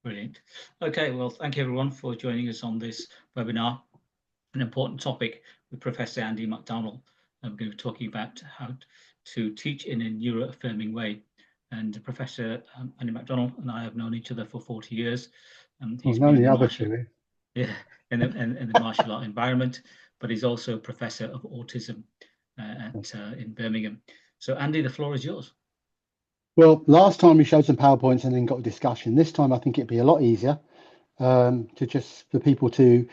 Brilliant. Okay, well, thank you everyone for joining us on this webinar, an important topic with Professor Andy McDonnell. I'm going to be talking about how to teach in a neuroaffirming way. And Professor Andy McDonnell and I have known each other for 40 years. He's been in the martial art environment, but he's also a professor of autism in Birmingham. So Andy, the floor is yours. Well, last time we showed some PowerPoints and then got a discussion. This time I think it'd be a lot easier for people to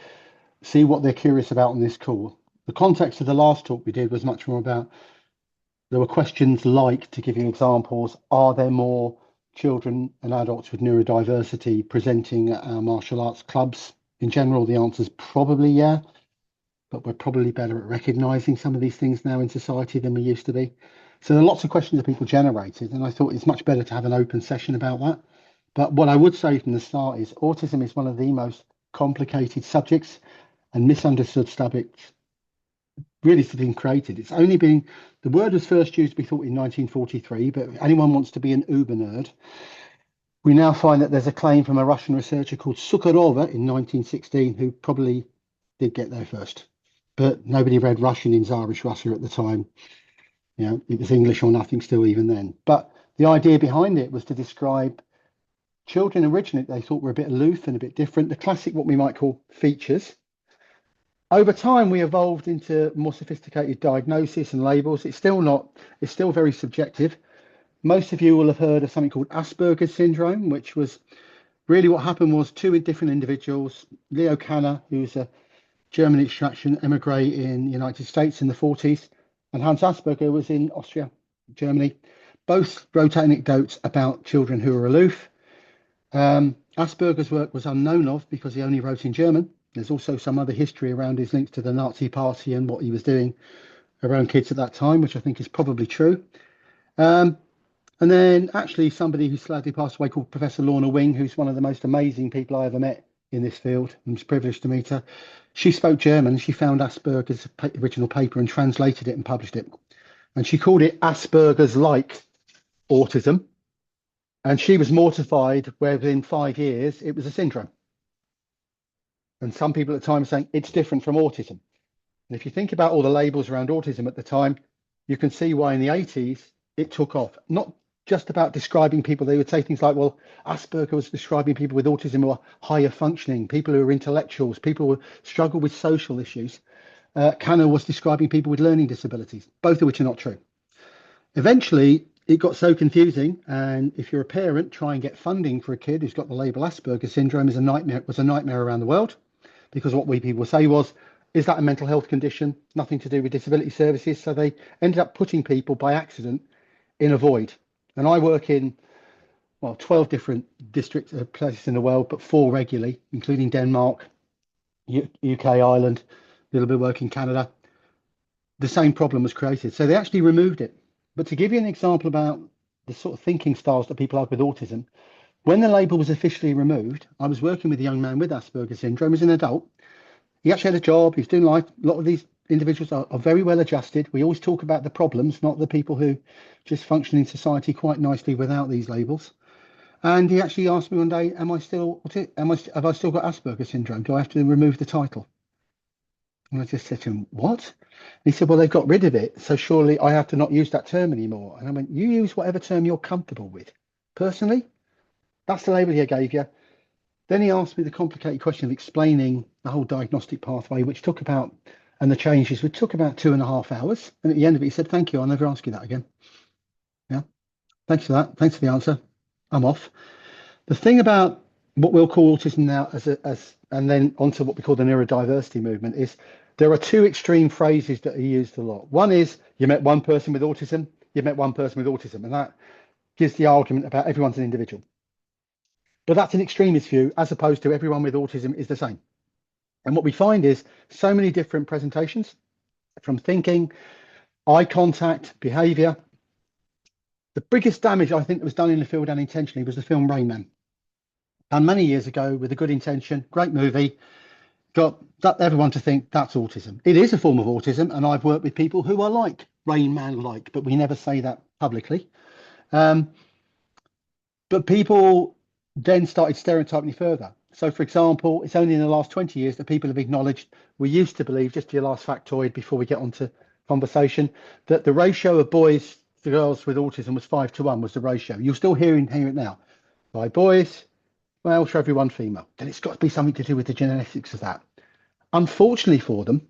see what they're curious about on this call. The context of the last talk we did was much more about, there were questions like, to give you examples, are there more children and adults with neurodiversity presenting at our martial arts clubs? In general, the answer is probably yeah, but we're probably better at recognizing some of these things now in society than we used to be. So there are lots of questions that people generated, and I thought it's much better to have an open session about that. But what I would say from the start is autism is one of the most complicated subjects and misunderstood subjects really been created. It's only been, the word was first used, we thought, in 1943, but if anyone wants to be an uber nerd, we now find that there's a claim from a Russian researcher called Sukharova in 1916, who probably did get there first. But nobody read Russian in Tsarist Russia at the time. You know, it was English or nothing still even then. But the idea behind it was to describe children originally they thought were a bit aloof and a bit different, the classic what we might call features. Over time, we evolved into more sophisticated diagnosis and labels. It's still very subjective. Most of you will have heard of something called Asperger's syndrome, which was really what happened was two different individuals, Leo Kanner, who's a German extraction emigre in the United States in the 40s, and Hans Asperger was in Austria, Germany. Both wrote anecdotes about children who were aloof. Asperger's work was unknown of because he only wrote in German. There's also some other history around his links to the Nazi party and what he was doing around kids at that time, which I think is probably true. And then actually somebody who sadly passed away called Professor Lorna Wing, who's one of the most amazing people I ever met in this field. I was privileged to meet her. She spoke German. She found Asperger's original paper and translated it and published it. And she called it Asperger's-like autism. And she was mortified where within 5 years, it was a syndrome. And some people at the time are saying it's different from autism. And if you think about all the labels around autism at the time, you can see why in the 80s it took off. Not just about describing people. They would say things like, well, Asperger was describing people with autism who are higher functioning, people who are intellectuals, people who struggle with social issues. Kanner was describing people with learning disabilities, both of which are not true. Eventually, it got so confusing, and if you're a parent, try and get funding for a kid who's got the label Asperger syndrome was a nightmare around the world, because what we people say was, is that a mental health condition? Nothing to do with disability services. So they ended up putting people by accident in a void. And I work in, well, 12 different districts, places in the world, but 4 regularly, including Denmark, UK, Ireland, a little bit of work in Canada. The same problem was created. So they actually removed it. But to give you an example about the sort of thinking styles that people have with autism, when the label was officially removed, I was working with a young man with Asperger's syndrome as an adult. He actually had a job, he's doing life. A lot of these individuals are very well adjusted. We always talk about the problems, not the people who just function in society quite nicely without these labels. And he actually asked me one day, have I still got Asperger's syndrome? Do I have to remove the title? And I just said to him, what? And he said, well, they've got rid of it, so surely I have to not use that term anymore. And I went, you use whatever term you're comfortable with. Personally, that's the label he gave you. Then he asked me the complicated question of explaining the whole diagnostic pathway, which took about, and the changes, which took about 2.5 hours. And at the end of it, he said, thank you, I'll never ask you that again. Yeah, thanks for that. Thanks for the answer. I'm off. The thing about what we'll call autism now and then onto what we call the neurodiversity movement is there are 2 extreme phrases that are used a lot. One is you met one person with autism, you met one person with autism, and that gives the argument about everyone's an individual. But that's an extremist view, as opposed to everyone with autism is the same. And what we find is so many different presentations, from thinking, eye contact, behavior. The biggest damage I think that was done in the field unintentionally was the film Rain Man. Done many years ago with a good intention, great movie, got everyone to think that's autism. It is a form of autism, and I've worked with people who are like Rain Man-like, but we never say that publicly. But people then started stereotyping further. So, for example, it's only in the last 20 years that people have acknowledged, we used to believe, just your last factoid before we get on to conversation, that the ratio of boys to girls with autism was 5-1 was the ratio. You're still hear it now. 5 boys, male for every 1 female. Then it's got to be something to do with the genetics of that. Unfortunately for them,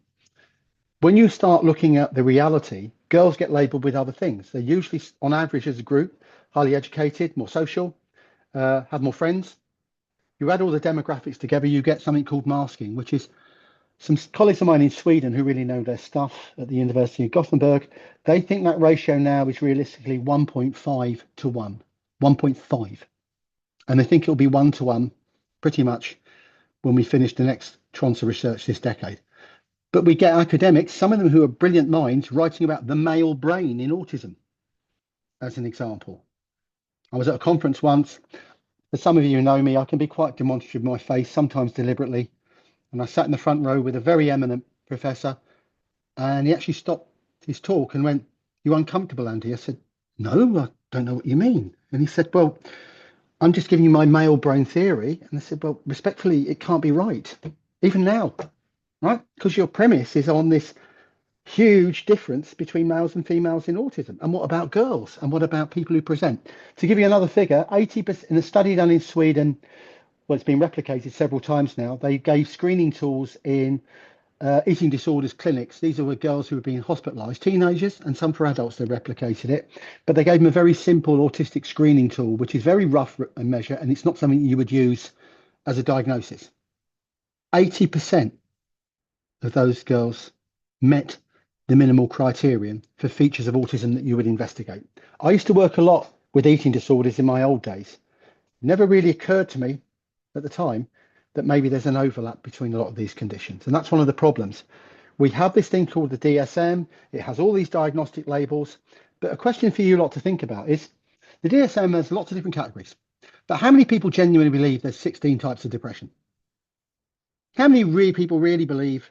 when you start looking at the reality, girls get labelled with other things. They're usually, on average, as a group, highly educated, more social, have more friends. You add all the demographics together, you get something called masking, which is some colleagues of mine in Sweden who really know their stuff at the University of Gothenburg. They think that ratio now is realistically 1.5 to 1, 1.5. And they think it'll be 1-1 pretty much when we finish the next tranche of research this decade. But we get academics, some of them who are brilliant minds, writing about the male brain in autism, as an example. I was at a conference once. For some of you who know me, I can be quite demonstrative with my face, sometimes deliberately. And I sat in the front row with a very eminent professor, and he actually stopped his talk and went, "You uncomfortable, Andy?" I said, "No, I don't know what you mean." And he said, "Well, I'm just giving you my male brain theory." And I said, "Well, respectfully, it can't be right, even now, right? Because your premise is on this huge difference between males and females in autism. And what about girls? And what about people who present?" To give you another figure, 80% in a study done in Sweden, well, it's been replicated several times now. They gave screening tools in eating disorders clinics. These were girls who were being hospitalized, teenagers, and some for adults. They replicated it, but they gave them a very simple autistic screening tool, which is very rough a measure, and it's not something you would use as a diagnosis. 80% of those girls met the minimal criterion for features of autism that you would investigate. I used to work a lot with eating disorders in my old days. Never really occurred to me at the time that maybe there's an overlap between a lot of these conditions. And that's one of the problems. We have this thing called the DSM. It has all these diagnostic labels. But a question for you lot to think about is, the DSM has lots of different categories. But how many people genuinely believe there's 16 types of depression? How many people really believe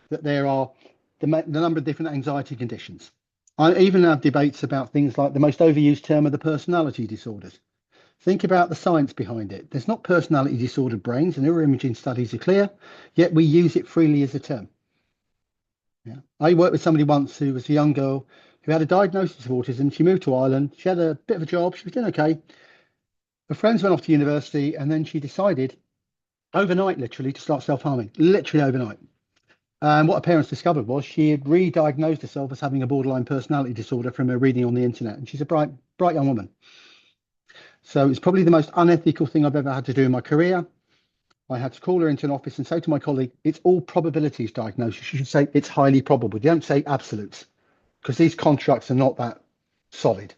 that there are the number of different anxiety conditions? I even have debates about things like the most overused term of the personality disorders. Think about the science behind it. There's not personality disordered brains, and neuroimaging studies are clear, yet we use it freely as a term. Yeah. I worked with somebody once who was a young girl who had a diagnosis of autism. She moved to Ireland. She had a bit of a job. She was doing okay. Her friends went off to university, and then she decided overnight, literally, to start self-harming, literally overnight. And what her parents discovered was she had re-diagnosed herself as having a borderline personality disorder from her reading on the internet. And she's a bright young woman. So it's probably the most unethical thing I've ever had to do in my career. I had to call her into an office and say to my colleague, "It's all probabilities diagnosis. You should say it's highly probable. You don't say absolutes, because these constructs are not that solid."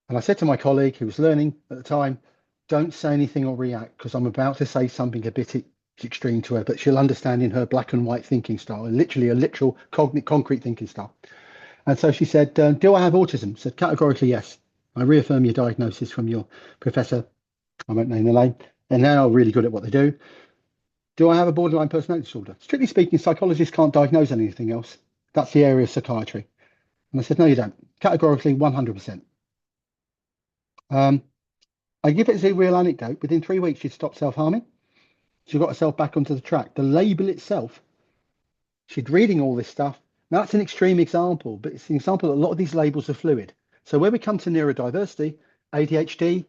And I said to my colleague, who was learning at the time, "Don't say anything or react, because I'm about to say something a bit extreme to her, but she'll understand in her black and white thinking style, and literally a literal concrete thinking style." And so she said, "Do I have autism?" I said, "Categorically, yes. I reaffirm your diagnosis from your professor." I won't name the name. And now really good at what they do. "Do I have a borderline personality disorder?" Strictly speaking, psychologists can't diagnose anything else. That's the area of psychiatry. And I said, "No, you don't. Categorically, 100%. I give it as a real anecdote. Within 3 weeks, she'd stopped self-harming. She got herself back onto the track. The label itself, she'd reading all this stuff. Now, that's an extreme example, but it's an example that a lot of these labels are fluid. So where we come to neurodiversity, ADHD,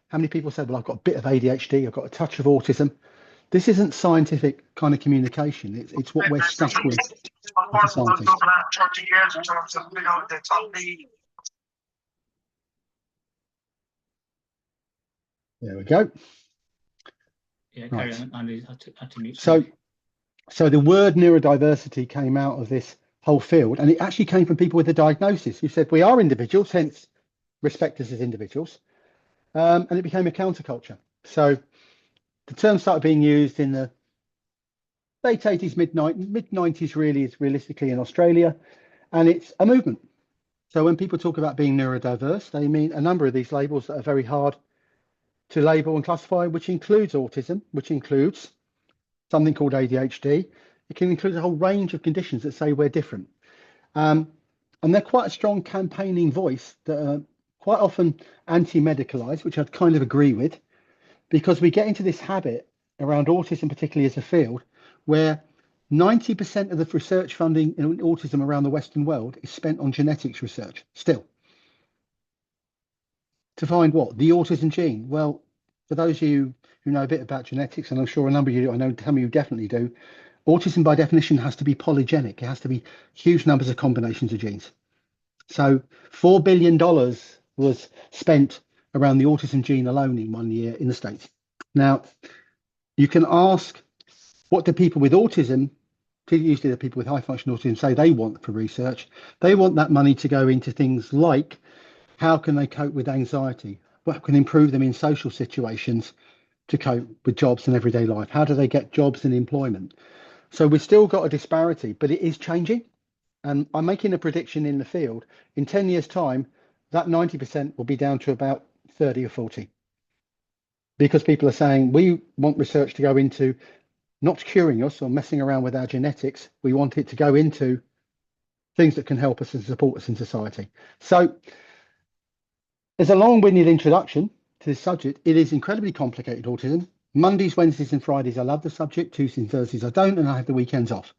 how many people said, "Well, I've got a bit of ADHD, I've got a touch of autism"? This isn't scientific kind of communication. It's what we're stuck with as a society. There we go. Yeah, Right. carry on. I had to mute. So the word neurodiversity came out of this whole field, and it actually came from people with a diagnosis who said we are individuals, hence respect us as individuals, and it became a counterculture. So the term started being used in the late 80s, mid 90s, really is realistically in Australia, and it's a movement. So when people talk about being neurodiverse, they mean a number of these labels that are very hard to label and classify, which includes autism, which includes something called ADHD. It can include a whole range of conditions that say we're different. And they're quite a strong campaigning voice that are quite often anti-medicalized, which I'd kind of agree with. because we get into this habit around autism, particularly as a field, where 90% of the research funding in autism around the Western world is spent on genetics research still. To find what? The autism gene. Well, for those of you who know a bit about genetics, and I'm sure a number of you, I know some of you definitely do, autism by definition has to be polygenic. It has to be huge numbers of combinations of genes. So $4 billion was spent around the autism gene alone in 1 year in the States. Now, you can ask, what do people with autism, usually the people with high functional autism, say they want for research? They want that money to go into things like, how can they cope with anxiety? What can improve them in social situations to cope with jobs and everyday life? How do they get jobs and employment? So we've still got a disparity, but it is changing. And I'm making a prediction in the field. In 10 years' time, that 90% will be down to about 30 or 40. Because people are saying, we want research to go into not curing us or messing around with our genetics. We want it to go into things that can help us and support us in society. So as a long-winded introduction to this subject, it is incredibly complicated, autism. Mondays, Wednesdays and Fridays, I love the subject. Tuesdays and Thursdays, I don't, and I have the weekends off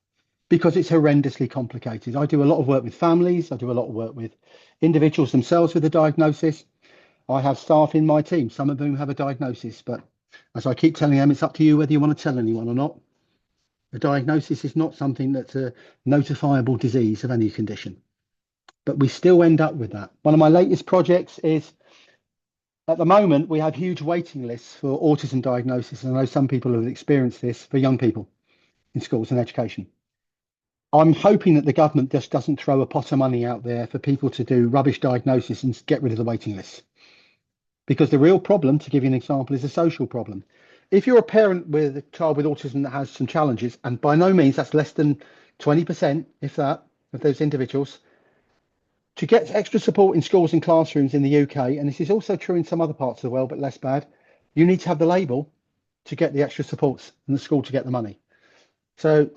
because it's horrendously complicated. I do a lot of work with families. I do a lot of work with individuals themselves with a diagnosis. I have staff in my team, some of whom have a diagnosis, but as I keep telling them, it's up to you whether you want to tell anyone or not. A diagnosis is not something that's a notifiable disease of any condition, but we still end up with that. One of my latest projects is, at the moment, we have huge waiting lists for autism diagnosis. And I know some people have experienced this for young people in schools and education. I'm hoping that the government just doesn't throw a pot of money out there for people to do rubbish diagnosis and get rid of the waiting lists. Because the real problem, to give you an example, is a social problem. If you're a parent with a child with autism that has some challenges, and by no means that's less than 20%, if that, of those individuals, to get extra support in schools and classrooms in the UK, and this is also true in some other parts of the world, but less bad, you need to have the label to get the extra supports and the school to get the money. So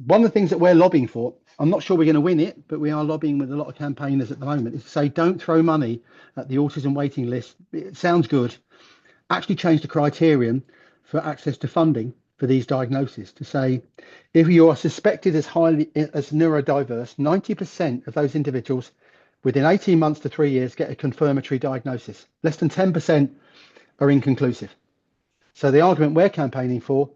one of the things that we're lobbying for, I'm not sure we're going to win it, but we are lobbying with a lot of campaigners at the moment, is to say, don't throw money at the autism waiting list. It sounds good. Actually change the criterion for access to funding for these diagnoses to say, if you are suspected as neurodiverse, 90% of those individuals within 18 months to 3 years get a confirmatory diagnosis. Less than 10% are inconclusive. So the argument we're campaigning for,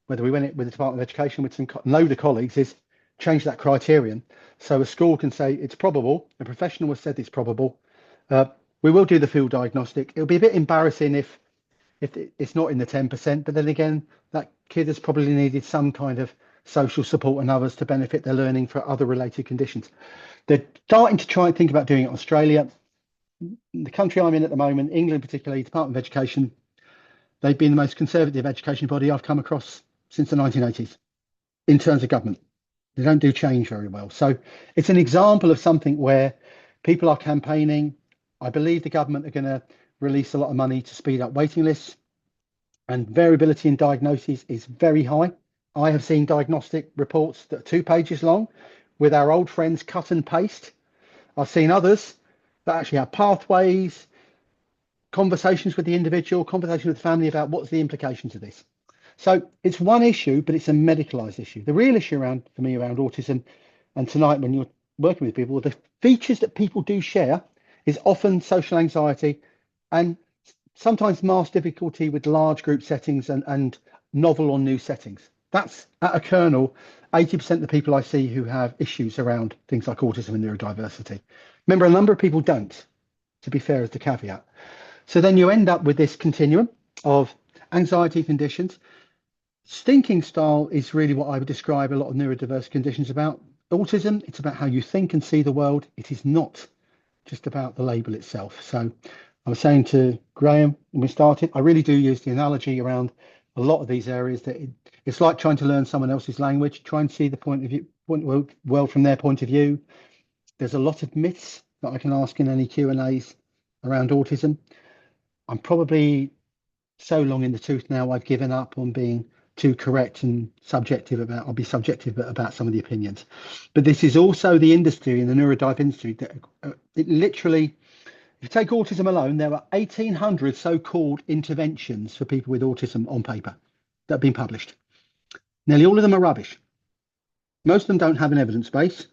whether we win it with the Department of Education with some load of colleagues, is change that criterion so a school can say it's probable, a professional has said it's probable. We will do the field diagnostic. It'll be a bit embarrassing if it's not in the 10%, but then again, that kid has probably needed some kind of social support and others to benefit their learning for other related conditions. They're starting to try and think about doing it in Australia. The country I'm in at the moment, England particularly, Department of Education, they've been the most conservative education body I've come across since the 1980s in terms of government. They don't do change very well. So it's an example of something where people are campaigning. I believe the government are going to release a lot of money to speed up waiting lists, and variability in diagnoses is very high. I have seen diagnostic reports that are 2 pages long with our old friends cut and paste. I've seen others that actually have pathways, conversations with the individual, conversations with the family about what's the implications of this. So it's one issue, but it's a medicalized issue. The real issue for me around autism, and tonight when you're working with people, the features that people do share is often social anxiety and sometimes mass difficulty with large group settings and novel or new settings. That's at a kernel, 80% of the people I see who have issues around things like autism and neurodiversity. Remember, a number of people don't, to be fair, as the caveat. So then you end up with this continuum of anxiety conditions. Thinking style is really what I would describe a lot of neurodiverse conditions about. Autism, it's about how you think and see the world. It is not just about the label itself. So I was saying to Graham when we started, I really do use the analogy around a lot of these areas that it's like trying to learn someone else's language, try and see the world from their point of view. There's a lot of myths that I can ask in any Q&As around autism. I'm probably so long in the tooth now, I've given up on being too correct and subjective about, I'll be subjective about some of the opinions. But this is also the industry, in the neurodive industry, that it literally If you take autism alone, there are 1,800 so-called interventions for people with autism on paper that have been published. Nearly all of them are rubbish. Most of them don't have an evidence base.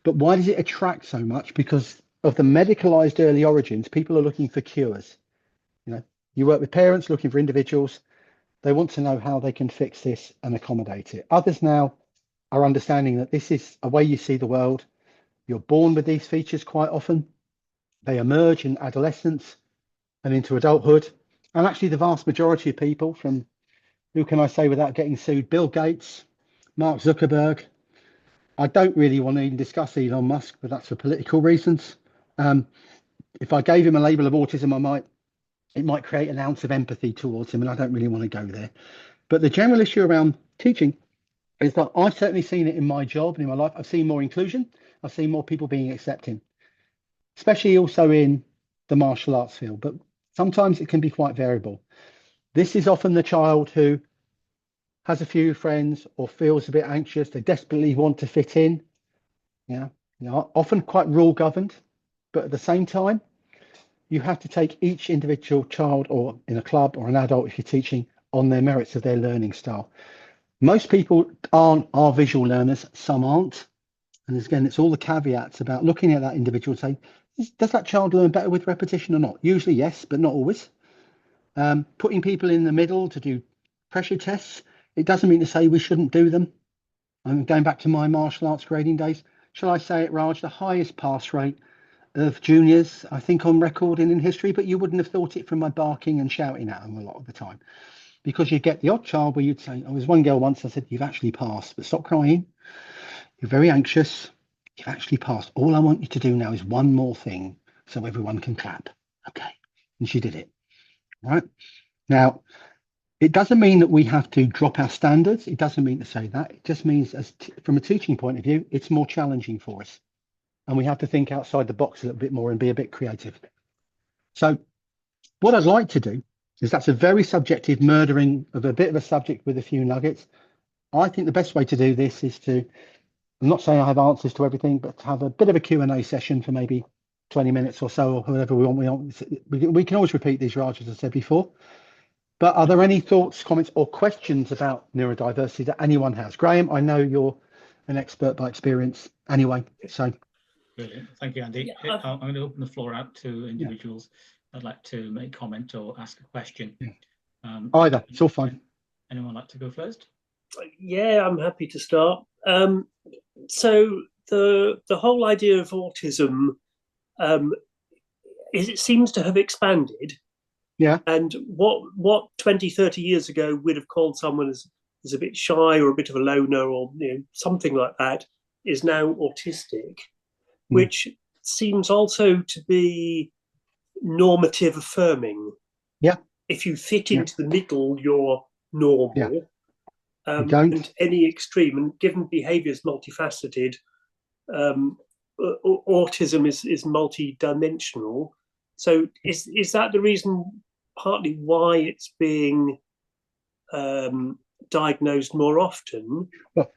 But why does it attract so much? Because of the medicalized early origins, people are looking for cures. You work with parents looking for individuals. They want to know how they can fix this and accommodate it. Others now are understanding that this is a way you see the world. You're born with these features quite often. They emerge in adolescence and into adulthood. And actually, the vast majority of people, from who can I say without getting sued, Bill Gates, Mark Zuckerberg. I don't really want to even discuss Elon Musk, but that's for political reasons. If I gave him a label of autism, it might create an ounce of empathy towards him, and I don't really want to go there. But the general issue around teaching is that I've certainly seen it in my job and in my life. I've seen more inclusion. I've seen more people being accepting, especially also in the martial arts field. But sometimes it can be quite variable. This is often the child who has a few friends or feels a bit anxious. They desperately want to fit in. Often quite rule governed, but at the same time, you have to take each individual child, or in a club or an adult if you're teaching, on their merits of their learning style. Most people are visual learners, some aren't. And again, it's all the caveats about looking at that individual and saying, does that child learn better with repetition or not? Usually yes, but not always. Putting people in the middle to do pressure tests, it doesn't mean to say we shouldn't do them. I'm going back to my martial arts grading days. Shall I say it, Raj, the highest pass rate of juniors, I think, on record in history, but you wouldn't have thought it from my barking and shouting at them a lot of the time. Because you get the odd child where you'd say, I was one girl once, I said, you've actually passed, but stop crying. You're very anxious. You've actually passed. All I want you to do now is one more thing so everyone can clap. Okay. And she did it. Right. Now, it doesn't mean that we have to drop our standards. It doesn't mean to say that. It just means from a teaching point of view, it's more challenging for us. And we have to think outside the box a little bit more and be a bit creative. So what I'd like to do is, that's a very subjective murdering of a bit of a subject with a few nuggets. I think the best way to do this is to, I'm not saying I have answers to everything, but to have a bit of a Q&A session for maybe 20 minutes or so, or whatever we want. We can always repeat these, Raj, as I said before. But are there any thoughts, comments, or questions about neurodiversity that anyone has? Graham, I know you're an expert by experience anyway, so. Brilliant. Thank you, Andy. Yeah, I'm going to open the floor out to individuals that'd like to make comment or ask a question. Either, it's all fine. Anyone like to go first? Yeah, I'm happy to start. So the whole idea of autism it seems to have expanded. Yeah. And what 20, 30 years ago would have called someone as a bit shy or a bit of a loner or something like that is now autistic, which seems also to be normative affirming. Yeah. If you fit into the middle, you're normal. Yeah. And any extreme, and given behaviour is multifaceted, autism is multi-dimensional. So is that the reason, partly, why it's being diagnosed more often? Well,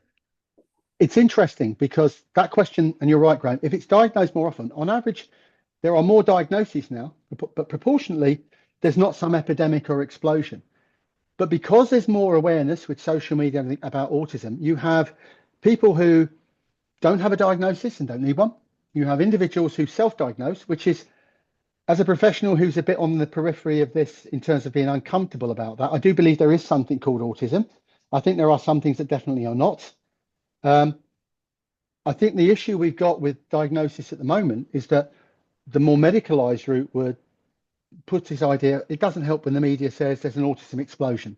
it's interesting because that question, and you're right, Graham, if it's diagnosed more often, on average, there are more diagnoses now, but proportionately, there's not some epidemic or explosion. But because there's more awareness with social media about autism, you have people who don't have a diagnosis and don't need one. You have individuals who self-diagnose, which is, as a professional who's a bit on the periphery of this in terms of being uncomfortable about that, I do believe there is something called autism. I think there are some things that definitely are not. I think the issue we've got with diagnosis at the moment is that the more medicalized route would put this idea, it doesn't help when the media says there's an autism explosion,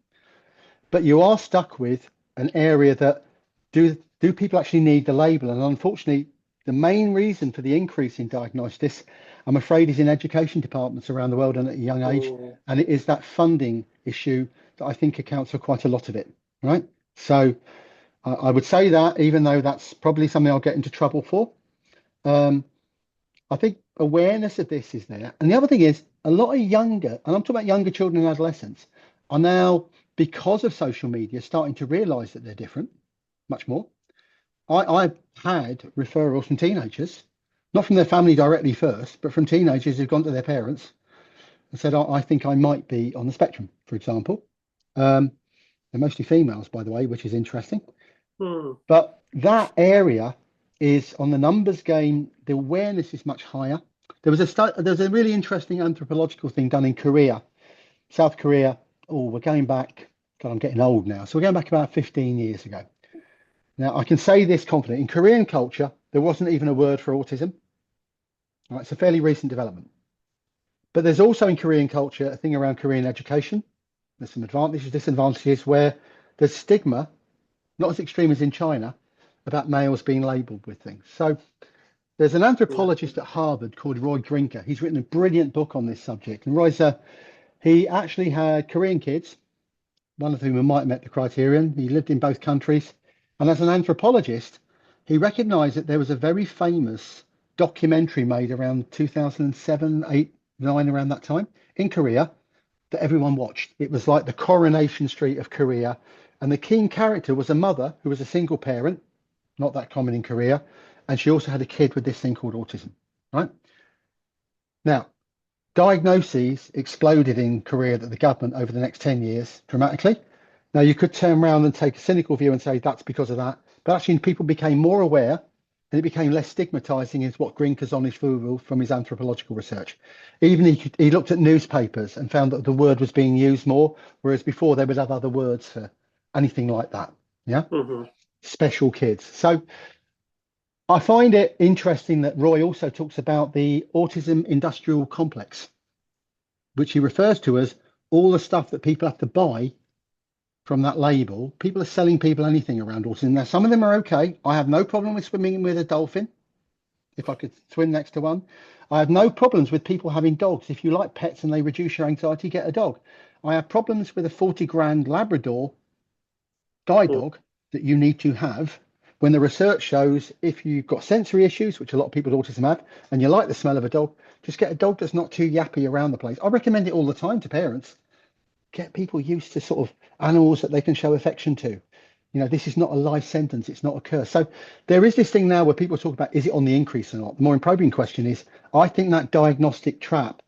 but you are stuck with an area that do people actually need the label? And unfortunately, the main reason for the increase in diagnosis, I'm afraid, is in education departments around the world and at a young age. And it is that funding issue that I think accounts for quite a lot of it, right? So I would say that, even though that's probably something I'll get into trouble for. I think awareness of this is there. And the other thing is, a lot of younger, and I'm talking about younger children and adolescents, are now, because of social media, starting to realize that they're different much more. I've had referrals from teenagers not from their family directly first, but from teenagers who've gone to their parents and said, I think I might be on the spectrum, for example. They're mostly females, by the way, which is interesting. But that area is on the numbers game. The awareness is much higher. There's a really interesting anthropological thing done in Korea, South Korea. Oh, we're going back. God, I'm getting old now. So we're going back about 15 years ago. Now, I can say this confidently. In Korean culture, there wasn't even a word for autism. Right, it's a fairly recent development. But there's also in Korean culture a thing around Korean education. There's some advantages, disadvantages, where there's stigma, not as extreme as in China, about males being labelled with things. So there's an anthropologist at Harvard called Roy Grinker. He's written a brilliant book on this subject. And he actually had Korean kids, one of whom might have met the criterion. He lived in both countries. And as an anthropologist, he recognized that there was a very famous documentary made around 2007, 8, 9, around that time in Korea that everyone watched. It was like the Coronation Street of Korea. And the key character was a mother who was a single parent, not that common in Korea. And she also had a kid with this thing called autism, right? Now, diagnoses exploded in Korea that the government over the next 10 years dramatically. Now, you could turn around and take a cynical view and say that's because of that. But actually, people became more aware and it became less stigmatizing, is what Grinker's on his rule from his anthropological research. Even he looked at newspapers and found that the word was being used more, whereas before they would have other words for anything like that. Yeah. Special kids. So I find it interesting that Roy also talks about the autism industrial complex, which he refers to as all the stuff that people have to buy from that label. People are selling people anything around autism. Now, some of them are okay. I have no problem with swimming with a dolphin, if I could swim next to one. I have no problems with people having dogs. If you like pets and they reduce your anxiety, get a dog. I have problems with a 40 grand Labrador guide dog that you need to have when the research shows if you've got sensory issues, which a lot of people with autism have, and you like the smell of a dog, just get a dog that's not too yappy around the place. I recommend it all the time to parents. Get people used to sort of animals that they can show affection to. You know, this is not a life sentence. It's not a curse. So there is this thing now where people talk about, is it on the increase or not? The more probing question is, I think that diagnostic trap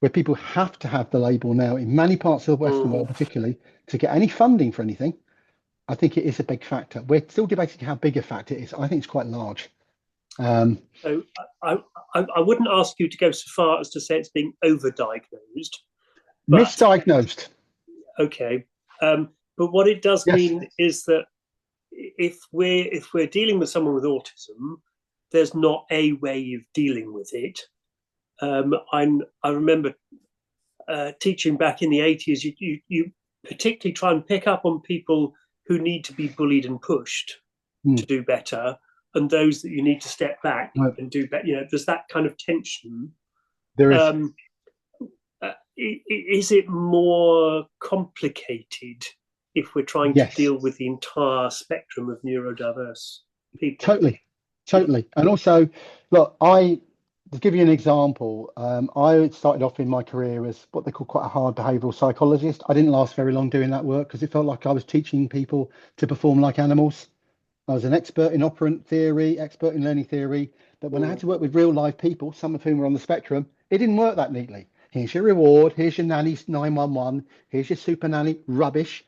where people have to have the label now in many parts of the Western world, particularly to get any funding for anything, I think it is a big factor. We're still debating how big a factor it is. I think it's quite large. So I wouldn't ask you to go so far as to say it's being overdiagnosed. Misdiagnosed. Okay. But what it does mean is that if we're dealing with someone with autism, there's not a way of dealing with it. I remember teaching back in the 80s, you particularly try and pick up on people who need to be bullied and pushed to do better, and those that you need to step back and do better. You know, there's that kind of tension. There is. Is it more complicated if we're trying to deal with the entire spectrum of neurodiverse people? Totally. And also, look, to give you an example, I started off in my career as what they call quite a hard behavioural psychologist. I didn't last very long doing that work because it felt like I was teaching people to perform like animals. I was an expert in operant theory, expert in learning theory, but when I had to work with real life people, some of whom were on the spectrum, it didn't work that neatly. Here's your reward, here's your nanny's 911, here's your super nanny, rubbish.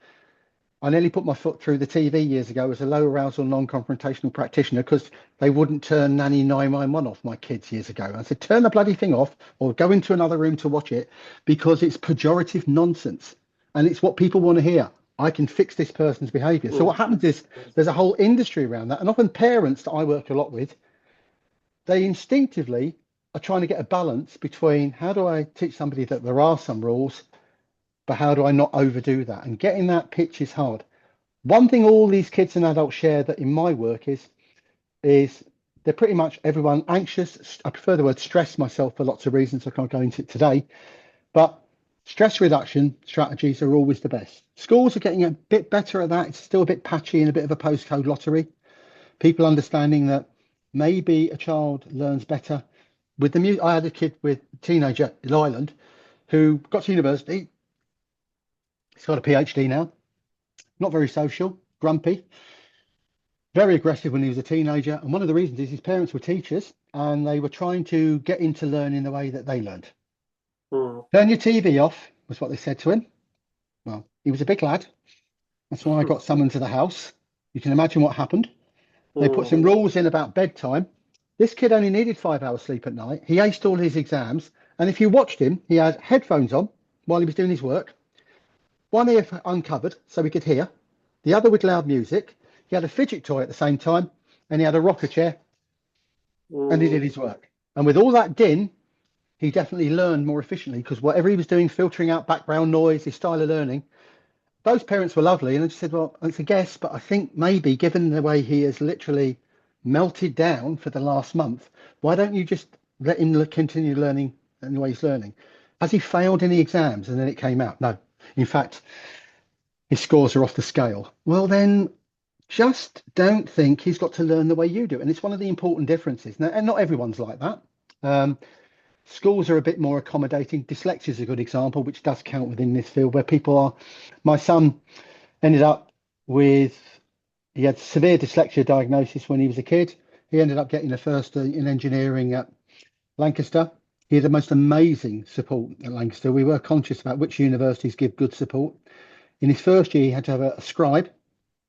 I nearly put my foot through the TV years ago as a low arousal, non-confrontational practitioner because they wouldn't turn nanny 911 off my kids years ago. I said, turn the bloody thing off or go into another room to watch it because it's pejorative nonsense and it's what people want to hear. I can fix this person's behavior. So what happens is there's a whole industry around that. And often parents that I work a lot with, they instinctively are trying to get a balance between how do I teach somebody that there are some rules, but how do I not overdo that? And getting that pitch is hard. One thing all these kids and adults share that in my work is they're pretty much everyone anxious. I prefer the word stress myself for lots of reasons. I can't go into it today, but stress reduction strategies are always the best. Schools are getting a bit better at that. It's still a bit patchy and a bit of a postcode lottery. People understanding that maybe a child learns better with the music. I had a kid with teenager in Ireland who got to university. He's got a PhD now, not very social, grumpy. very aggressive when he was a teenager. And one of the reasons is his parents were teachers and they were trying to get him to learn in the way that they learned. Turn your TV off was what they said to him. Well, he was a big lad. That's why I got summoned to the house. You can imagine what happened. They put some rules in about bedtime. This kid only needed 5 hours sleep at night. He aced all his exams. And if you watched him, he had headphones on while he was doing his work. One ear uncovered so he could hear. The other with loud music. He had a fidget toy at the same time. And he had a rocker chair. And he did his work. And with all that din, he definitely learned more efficiently because whatever he was doing, filtering out background noise, his style of learning, those parents were lovely. And I just said, well, it's a guess, but I think maybe given the way he has literally melted down for the last month, why don't you just let him continue learning in the way he's learning? Has he failed any exams? And then it came out. No, in fact, his scores are off the scale. Well, then just don't think he's got to learn the way you do. And it's one of the important differences. Now, and not everyone's like that. Schools are a bit more accommodating. Dyslexia is a good example, which does count within this field where people are. My son ended up he had severe dyslexia diagnosis when he was a kid. He ended up getting a first in engineering at Lancaster. He had the most amazing support at Lancaster. We were conscious about which universities give good support. In his first year, he had to have a scribe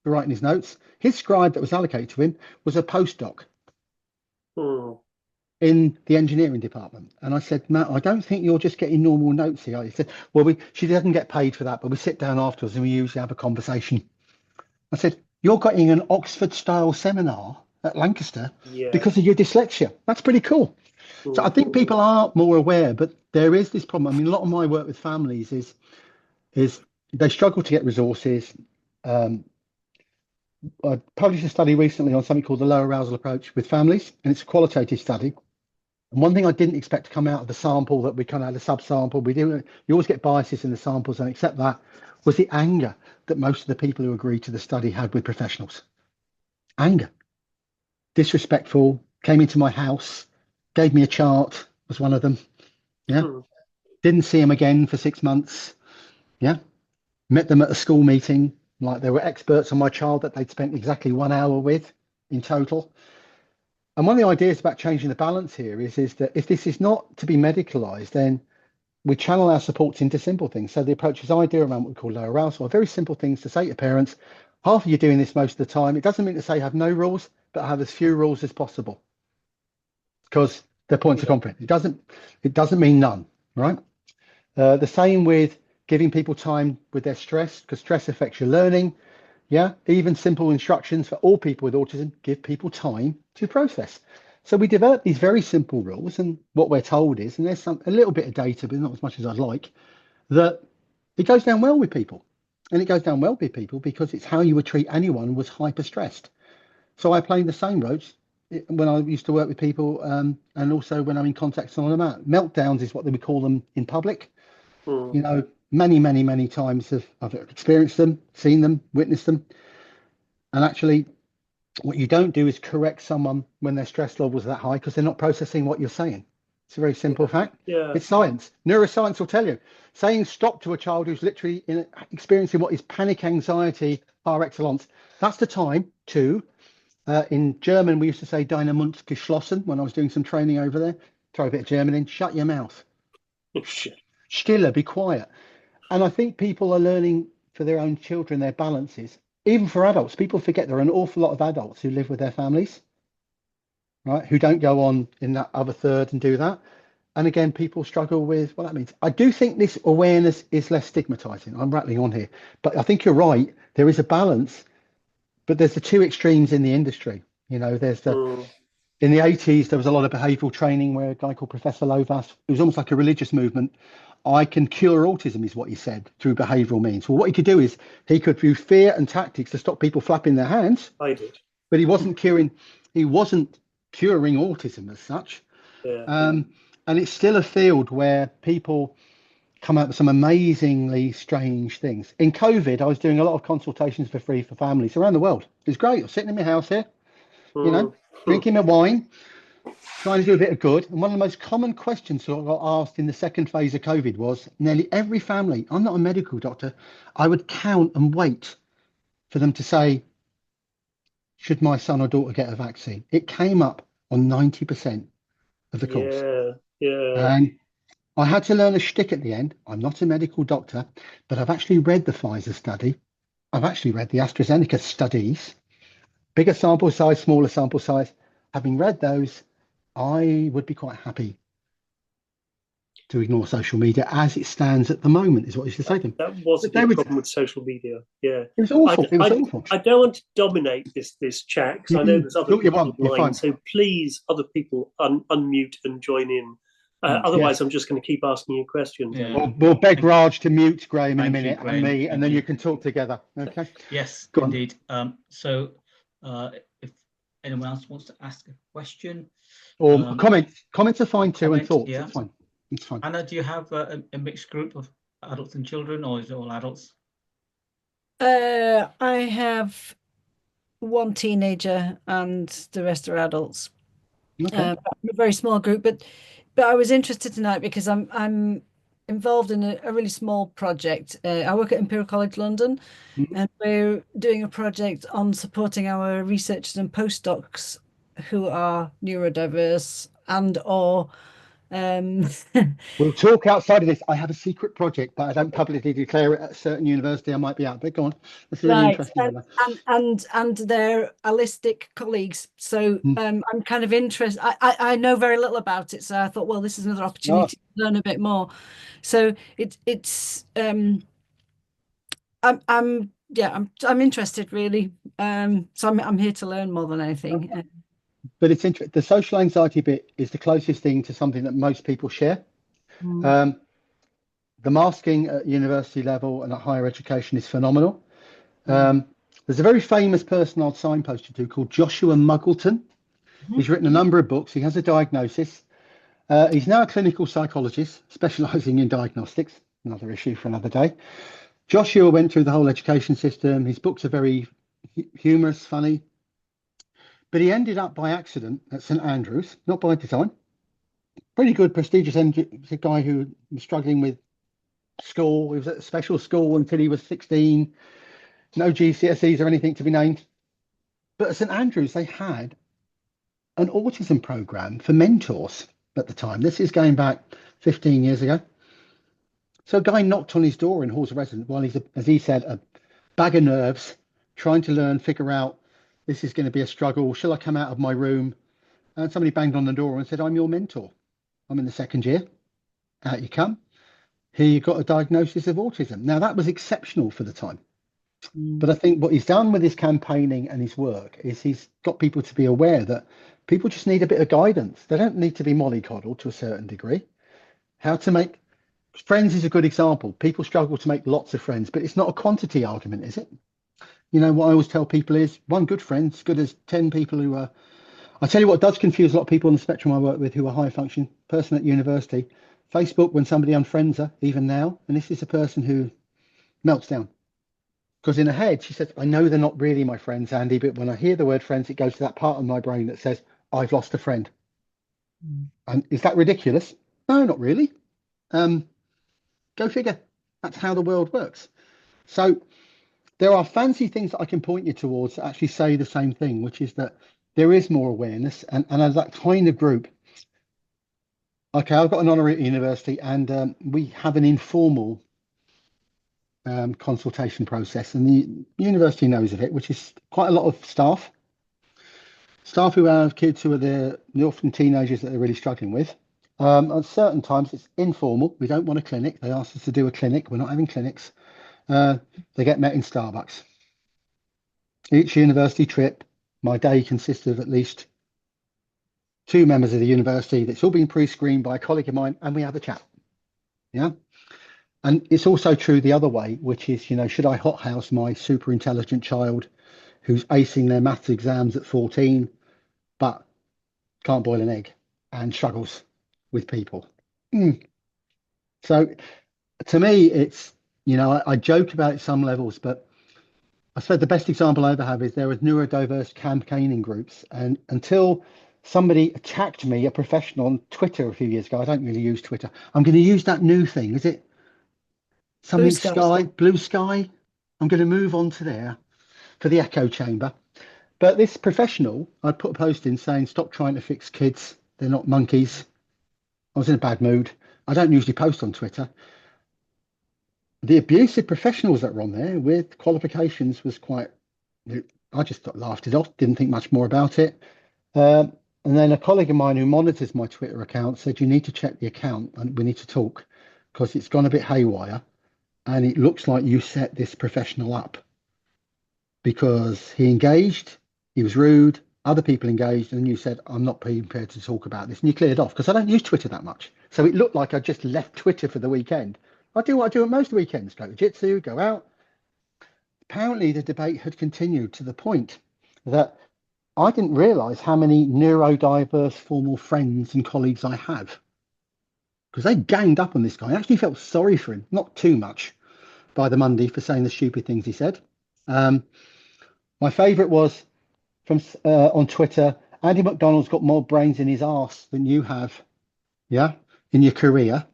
for writing his notes. His scribe that was allocated to him was a postdoc in the engineering department. And I said, Matt, I don't think you're just getting normal notes here. He said, well, she doesn't get paid for that, but we sit down afterwards and we usually have a conversation. I said, you're getting an Oxford style seminar at Lancaster because of your dyslexia. That's pretty cool. So I think people are more aware, but there is this problem. I mean, a lot of my work with families is they struggle to get resources. I published a study recently on something called the low arousal approach with families, and it's a qualitative study. And one thing I didn't expect to come out of the sample that we kind of had a sub-sample, you always get biases in the samples and accept that, was the anger that most of the people who agreed to the study had with professionals. Anger. Disrespectful, came into my house, gave me a chart, was one of them. Yeah. Didn't see him again for 6 months. Yeah. Met them at a school meeting, like they were experts on my child that they'd spent exactly 1 hour with in total. And one of the ideas about changing the balance here is that if this is not to be medicalized, then we channel our supports into simple things. So the approach is I do around what we call low arousal, very simple things to say to parents. Half of you doing this most of the time. It doesn't mean to say have no rules, but have as few rules as possible, because they're points of confidence. It doesn't mean none, right? The same with giving people time with their stress, because stress affects your learning. Yeah, even simple instructions for all people with autism give people time to process. So we develop these very simple rules, and what we're told is, and there's a little bit of data, but not as much as I'd like, that it goes down well with people. And it goes down well with people because it's how you would treat anyone who was hyper stressed. So I play the same roles when I used to work with people, and also when I'm in contact with someone about meltdowns is what they would call them in public. You know, many times I've experienced them, seen them, witnessed them. And actually, what you don't do is correct someone when their stress levels are that high because they're not processing what you're saying. It's a very simple fact. Yeah. It's science. Neuroscience will tell you. Saying stop to a child who's literally experiencing what is panic anxiety par excellence, that's the time to, in German, we used to say deine Mund geschlossen when I was doing some training over there. Throw a bit of German in, shut your mouth. Stille, be quiet. And I think people are learning for their own children, their balances. Even for adults, people forget there are an awful lot of adults who live with their families, right? Who don't go on in that other third and do that. And again, people struggle with what that means. I do think this awareness is less stigmatizing. I'm rattling on here, but I think you're right. There is a balance, but there's the two extremes in the industry. You know, there's in the 80s, there was a lot of behavioral training where a guy called Professor Lovas, it was almost like a religious movement. I can cure autism is what he said through behavioral means. Well, what he could do is he could use fear and tactics to stop people flapping their hands. I did. But he wasn't curing autism as such. Yeah. And it's still a field where people come up with some amazingly strange things. In COVID, I was doing a lot of consultations for free for families around the world. It was great. I was sitting in my house here, you know, drinking my wine, trying to do a bit of good. And one of the most common questions that I got asked in the second phase of COVID was nearly every family, I'm not a medical doctor, I would count and wait for them to say, should my son or daughter get a vaccine? It came up on 90% of the course. Yeah. And I had to learn a shtick at the end. I'm not a medical doctor, but I've actually read the Pfizer study. I've actually read the AstraZeneca studies, bigger sample size, smaller sample size. Having read those, I would be quite happy to ignore social media as it stands at the moment, is what I used to say to them. That was a big problem with social media. Yeah, it was awful. It was awful. I don't want to dominate this chat because I know there's other people online. So please, other people, unmute and join in. Otherwise, I'm just going to keep asking you questions. Yeah. We'll beg Raj to mute Graham in a minute, and me, and then you can talk together. Okay. Yes, Go indeed. So if anyone else wants to ask a question or comments are fine too, and thoughts. Yeah. It's fine. Anna, do you have a mixed group of adults and children, or is it all adults? I have one teenager and the rest are adults. Okay. A very small group, but I was interested tonight because I'm involved in a really small project. I work at Imperial College London, and we're doing a project on supporting our researchers and postdocs who are neurodiverse and or we'll talk outside of this. I have a secret project, but I don't publicly declare it at a certain university. I might be out, but go on. That's really interesting. And they're allistic colleagues. So I'm kind of interested. I know very little about it, so I thought, well, this is another opportunity to learn a bit more. So I'm interested really. So I'm here to learn more than anything. But it's interesting. The social anxiety bit is the closest thing to something that most people share. The masking at university level and at higher education is phenomenal. There's a very famous person I'll signpost you to called Joshua Muggleton. He's written a number of books. He has a diagnosis. He's now a clinical psychologist specializing in diagnostics. Another issue for another day. Joshua went through the whole education system. His books are very humorous, funny. But he ended up by accident at St Andrews, not by design. Pretty good, prestigious a guy who was struggling with school. He was at a special school until he was 16. No GCSEs or anything to be named. But at St Andrews, they had an autism program for mentors at the time. This is going back 15 years ago. So a guy knocked on his door in Hall's residence while he's, as he said, a bag of nerves, trying to learn, figure out, this is going to be a struggle. Shall I come out of my room? And somebody banged on the door and said, I'm your mentor. I'm in the second year. Out you come. Here you got a diagnosis of autism. Now, that was exceptional for the time. But I think what he's done with his campaigning and his work is he's got people to be aware that people just need a bit of guidance. They don't need to be mollycoddled to a certain degree. How to make friends is a good example. People struggle to make lots of friends, but it's not a quantity argument, is it? You know, what I always tell people is one good friend as good as 10 people who are. I tell you what does confuse a lot of people on the spectrum I work with who are high function. Person at university, Facebook, when somebody unfriends her, even now, and this is a person who melts down. Because in her head, she says, I know they're not really my friends, Andy, but when I hear the word friends, it goes to that part of my brain that says, I've lost a friend. And is that ridiculous? No, not really. Go figure. That's how the world works. So there are fancy things that I can point you towards that actually say the same thing, which is that there is more awareness. And as that kind of group, okay, I've got an honorary at university and we have an informal consultation process, and the university knows of it, which is quite a lot of staff who have kids who are the often teenagers that they're really struggling with. At certain times it's informal. We don't want a clinic. They asked us to do a clinic. We're not having clinics. They get met in Starbucks. Each university trip, my day consists of at least 2 members of the university that's all been pre-screened by a colleague of mine, and we have a chat. Yeah. And it's also true the other way, which is, you know, should I hothouse my super intelligent child who's acing their maths exams at 14, but can't boil an egg and struggles with people? So to me, it's, you know, I joke about it some levels, but I suppose the best example I ever have is there was neurodiverse campaigning groups. And until somebody attacked me, a professional, on Twitter a few years ago, I don't really use Twitter. I'm going to use that new thing. Is it something blue sky? I'm going to move on to there for the echo chamber. But this professional, I put a post in saying, stop trying to fix kids. They're not monkeys. I was in a bad mood. I don't usually post on Twitter. The abusive professionals that were on there with qualifications was quite, I just laughed it off, didn't think much more about it. And then a colleague of mine who monitors my Twitter account said, you need to check the account and we need to talk because it's gone a bit haywire. And it looks like you set this professional up because he engaged, he was rude, other people engaged, and you said, I'm not prepared to talk about this. And you cleared off because I don't use Twitter that much. So it looked like I just left Twitter for the weekend. I do what I do at most weekends, go to jitsu, go out. Apparently the debate had continued to the point that I didn't realize how many neurodiverse formal friends and colleagues I have because they ganged up on this guy. I actually felt sorry for him, not too much by the Monday for saying the stupid things he said. My favorite was from on Twitter, Andy McDonnell's got more brains in his arse than you have, yeah, in your career.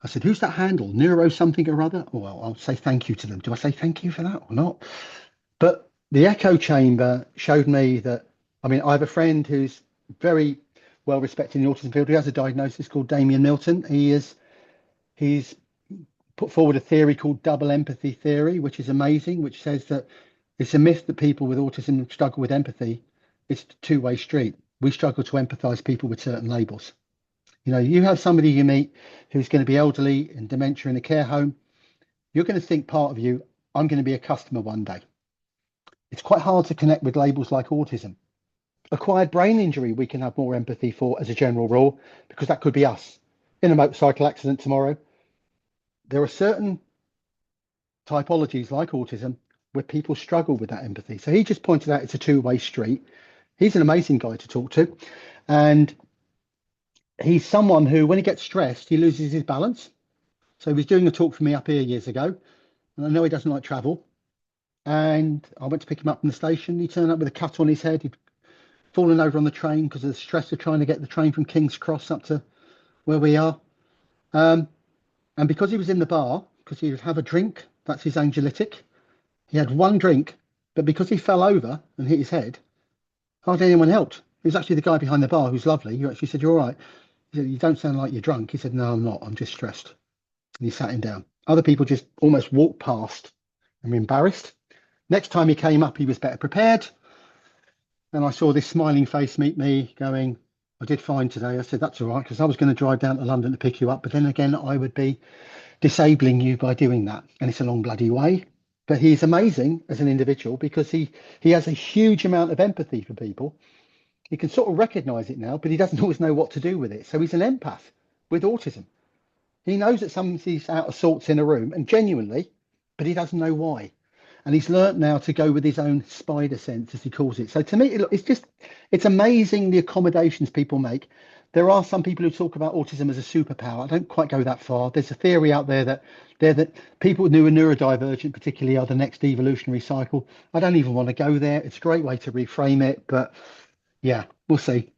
I said, who's that handle? Neuro something or other? Oh, well, I'll say thank you to them. Do I say thank you for that or not? But the echo chamber showed me that, I mean, I have a friend who's very well respected in the autism field. He has a diagnosis called Damien Milton. He's put forward a theory called double empathy theory, which is amazing, which says that it's a myth that people with autism struggle with empathy. It's a two-way street. We struggle to empathize people with certain labels. You know, you have somebody you meet who's going to be elderly and dementia in a care home. You're going to think part of you, I'm going to be a customer one day. It's quite hard to connect with labels like autism. Acquired brain injury, we can have more empathy for as a general rule, because that could be us in a motorcycle accident tomorrow. There are certain typologies like autism where people struggle with that empathy. So he just pointed out it's a two-way street. He's an amazing guy to talk to. And he's someone who, when he gets stressed, he loses his balance. So he was doing a talk for me up here years ago. And I know he doesn't like travel. And I went to pick him up from the station. He turned up with a cut on his head. He'd fallen over on the train because of the stress of trying to get the train from King's Cross up to where we are. And because he was in the bar, because he would have a drink, that's his anxiolytic. He had one drink, but because he fell over and hit his head, hardly anyone helped. It was actually the guy behind the bar who's lovely, who actually said, you're all right. He said, you don't sound like you're drunk. He said, no, I'm not. I'm just stressed. And he sat him down. Other people just almost walked past and were embarrassed. Next time he came up, he was better prepared. And I saw this smiling face meet me going, I did fine today. I said, that's all right, because I was going to drive down to London to pick you up. But then again, I would be disabling you by doing that. And it's a long bloody way. But he's amazing as an individual because he has a huge amount of empathy for people. He can sort of recognize it now, but he doesn't always know what to do with it. So he's an empath with autism. He knows that somebody's out of sorts in a room, and genuinely, but he doesn't know why. And he's learnt now to go with his own spider sense, as he calls it. So to me, it's amazing the accommodations people make. There are some people who talk about autism as a superpower. I don't quite go that far. There's a theory out there that people who are neurodivergent particularly are the next evolutionary cycle. I don't even want to go there. It's a great way to reframe it, but yeah, we'll see.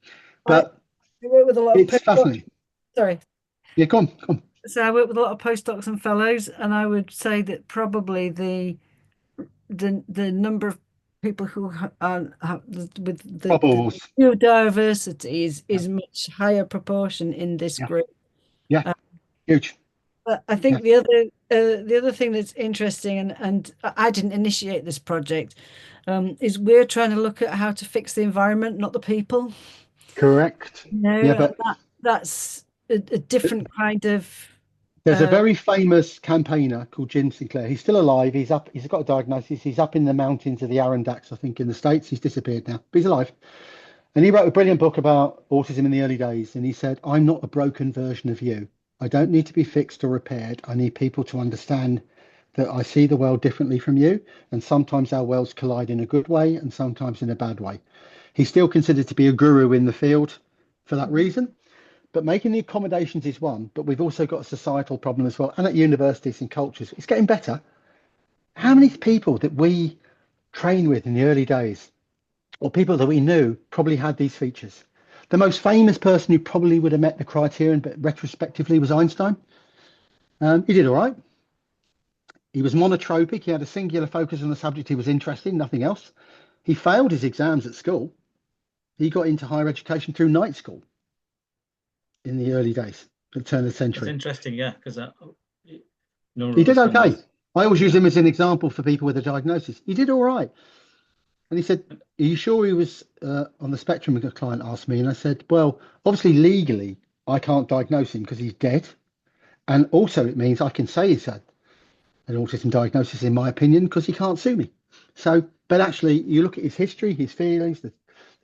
But I work with a lot of it's fascinating. Sorry. Yeah, go on. So I work with a lot of postdocs and fellows, and I would say that probably the number of people who are with the neurodiversity is much higher proportion in this group. Yeah, huge. But I think the other thing that's interesting, and I didn't initiate this project, is we're trying to look at how to fix the environment, not the people. Correct. But that's a different kind of. There's a very famous campaigner called Jim Sinclair. He's still alive. He's got a diagnosis. He's up in the mountains of the Adirondacks, I think, in the States. He's disappeared now, but he's alive. And he wrote a brilliant book about autism in the early days. And he said, I'm not a broken version of you. I don't need to be fixed or repaired. I need people to understand that I see the world differently from you. And sometimes our worlds collide in a good way and sometimes in a bad way. He's still considered to be a guru in the field for that reason. But making the accommodations is one, but we've also got a societal problem as well. And at universities and cultures, it's getting better. How many people that we train with in the early days, or people that we knew, probably had these features? The most famous person who probably would have met the criterion, but retrospectively, was Einstein. He did all right. He was monotropic. He had a singular focus on the subject he was interested in, nothing else. He failed his exams at school. He got into higher education through night school in the early days, at the turn of the That's century. interesting, yeah, because He did okay. I always use him as an example for people with a diagnosis. He did all right. And he said, are you sure he was on the spectrum? A client asked me, and I said, well, obviously legally, I can't diagnose him because he's dead. And also it means I can say he's had an autism diagnosis, in my opinion, because he can't sue me. So, but actually, you look at his history, his feelings, the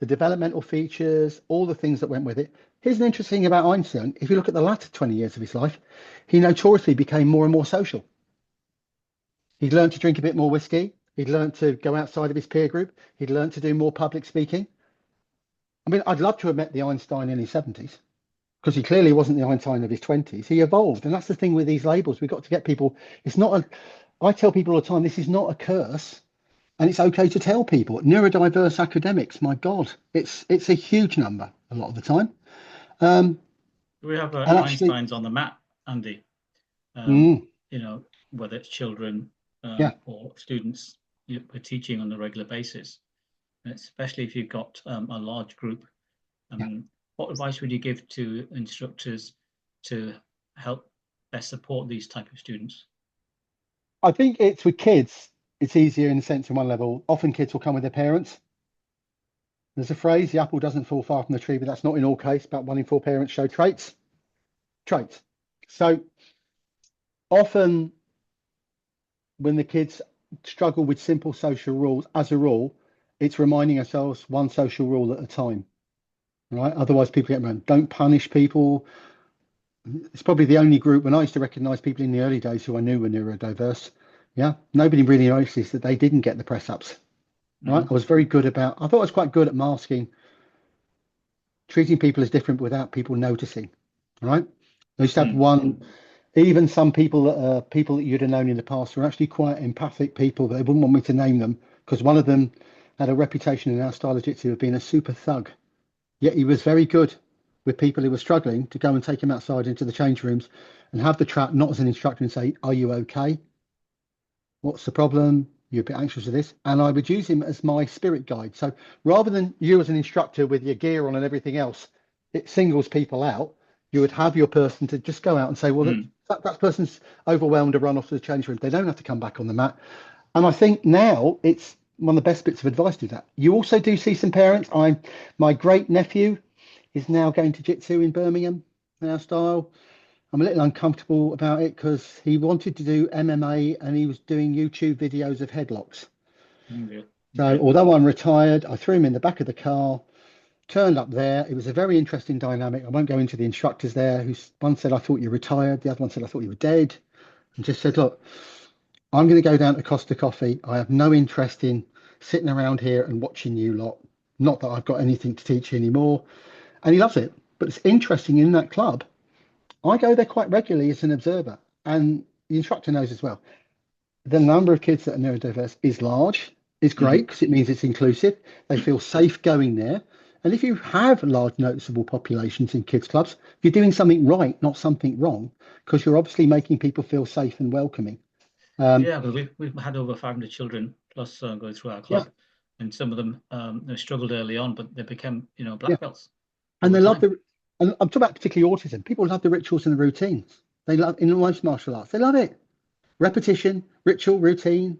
developmental features, all the things that went with it. Here's an interesting thing about Einstein. If you look at the latter 20 years of his life, he notoriously became more and more social. He'd learned to drink a bit more whiskey. He'd learned to go outside of his peer group. He'd learned to do more public speaking. I mean, I'd love to have met the Einstein in his 70s, because he clearly wasn't the Einstein of his 20s. He evolved. And that's the thing with these labels. We've got to get people, it's not a, I tell people all the time, this is not a curse. And it's okay to tell people. Neurodiverse academics, my God, it's a huge number a lot of the time. We have and actually, Einsteins on the map, Andy. mm, You know, whether it's children yeah, or students we're teaching on a regular basis, especially if you've got a large group. yeah. What advice would you give to instructors to help best support these type of students? I think it's with kids, it's easier in the sense on one level. Often kids will come with their parents. There's a phrase, the apple doesn't fall far from the tree, but that's not in all cases. About 1 in 4 parents show traits. So often when the kids struggle with simple social rules, as a rule, it's reminding ourselves one social rule at a time, right? Otherwise people get around. Don't punish people. It's probably the only group, when I used to recognize people in the early days who I knew were neurodiverse, yeah, nobody really noticed that they didn't get the press ups, right? I was very good about, I thought I was quite good at masking, treating people as different without people noticing, right? I used to have one, even some people that you'd have known in the past were actually quite empathic people, but they wouldn't want me to name them, because one of them had a reputation in our style of jiu-jitsu of being a super thug, yet he was very good with people who were struggling to go and take him outside into the change rooms and have the chat, not as an instructor, and say, are you okay? What's the problem? You're a bit anxious with this. And I would use him as my spirit guide. So rather than you as an instructor with your gear on and everything else, it singles people out. You would have your person to just go out and say, well, that person's overwhelmed to run off to the change room. They don't have to come back on the mat. And I think now it's one of the best bits of advice to do that. You also do see some parents. My great nephew is now going to jitsu in Birmingham, our style. I'm a little uncomfortable about it because he wanted to do MMA and he was doing YouTube videos of headlocks. So although I'm retired, I threw him in the back of the car, turned up there. It was a very interesting dynamic. I won't go into the instructors there, who one said, I thought you were retired. The other one said, I thought you were dead. And just said, look, I'm going to go down to Costa Coffee. I have no interest in sitting around here and watching you lot. Not that I've got anything to teach you anymore. And he loves it. But it's interesting, in that club, I go there quite regularly as an observer, and the instructor knows as well. The number of kids that are neurodiverse is large, is great because it means it's inclusive. They feel safe going there. And if you have large noticeable populations in kids clubs, you're doing something right, not something wrong, because you're obviously making people feel safe and welcoming. Yeah, but we've had over 500 children plus go through our club, and some of them they struggled early on, but they became black belts. And they love and I'm talking about particularly autism. People love the rituals and the routines. They love, in most martial arts, they love it. Repetition, ritual, routine.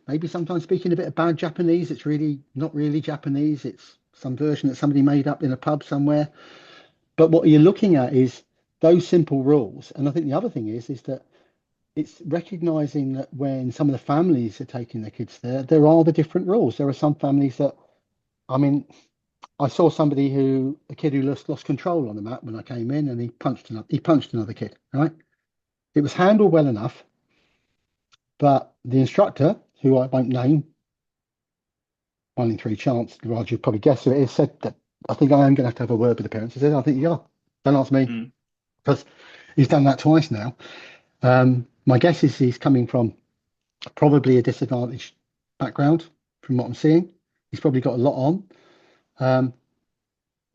Maybe sometimes speaking a bit of bad Japanese. It's really not really Japanese. It's some version that somebody made up in a pub somewhere. But what you're looking at is those simple rules. And I think the other thing is that it's recognizing that when some of the families are taking their kids there are the different rules. There are some families that, I mean, I saw a kid who lost control on the mat when I came in, and he punched another kid, right? It was handled well enough, but the instructor, who I won't name, 1 in 3 chance, Raj, you'd probably guess who it is, said that I think I am going to have a word with the parents. I said, I think you are. Don't ask me, because he's done that twice now. My guess is he's coming from probably a disadvantaged background from what I'm seeing. He's probably got a lot on.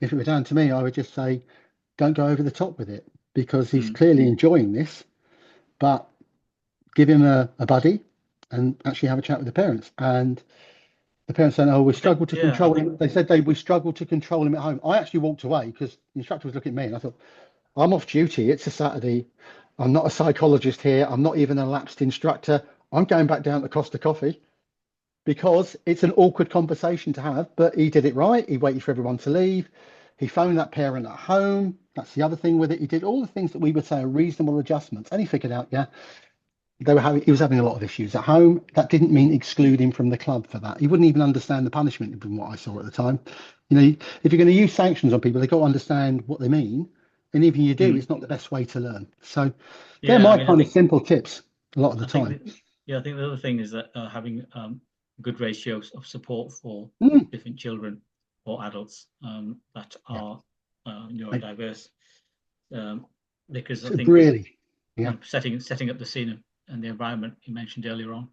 If it were down to me, I would just say, don't go over the top with it, because he's clearly enjoying this, but give him a buddy and actually have a chat with the parents. And The parents saying, "Oh, we struggled to yeah, I control think- him." They said we struggled to control him at home. I actually walked away because the instructor was looking at me, and I thought, I'm off duty. It's a Saturday. I'm not a psychologist here. I'm not even a lapsed instructor. I'm going back down to Costa Coffee because it's an awkward conversation to have. But he did it right. He waited for everyone to leave. He phoned that parent at home. That's the other thing with it. He did all the things that we would say are reasonable adjustments, and he figured out, yeah, he was having a lot of issues at home. That didn't mean exclude him from the club for that. He wouldn't even understand the punishment from what I saw at the time. You know, if you're going to use sanctions on people, they've got to understand what they mean. And even you do, it's not the best way to learn. So they're my kind of simple tips a lot of the time. I think the other thing is that having good ratios of support for different children or adults that are neurodiverse, because I think really, setting up the scene and the environment you mentioned earlier on.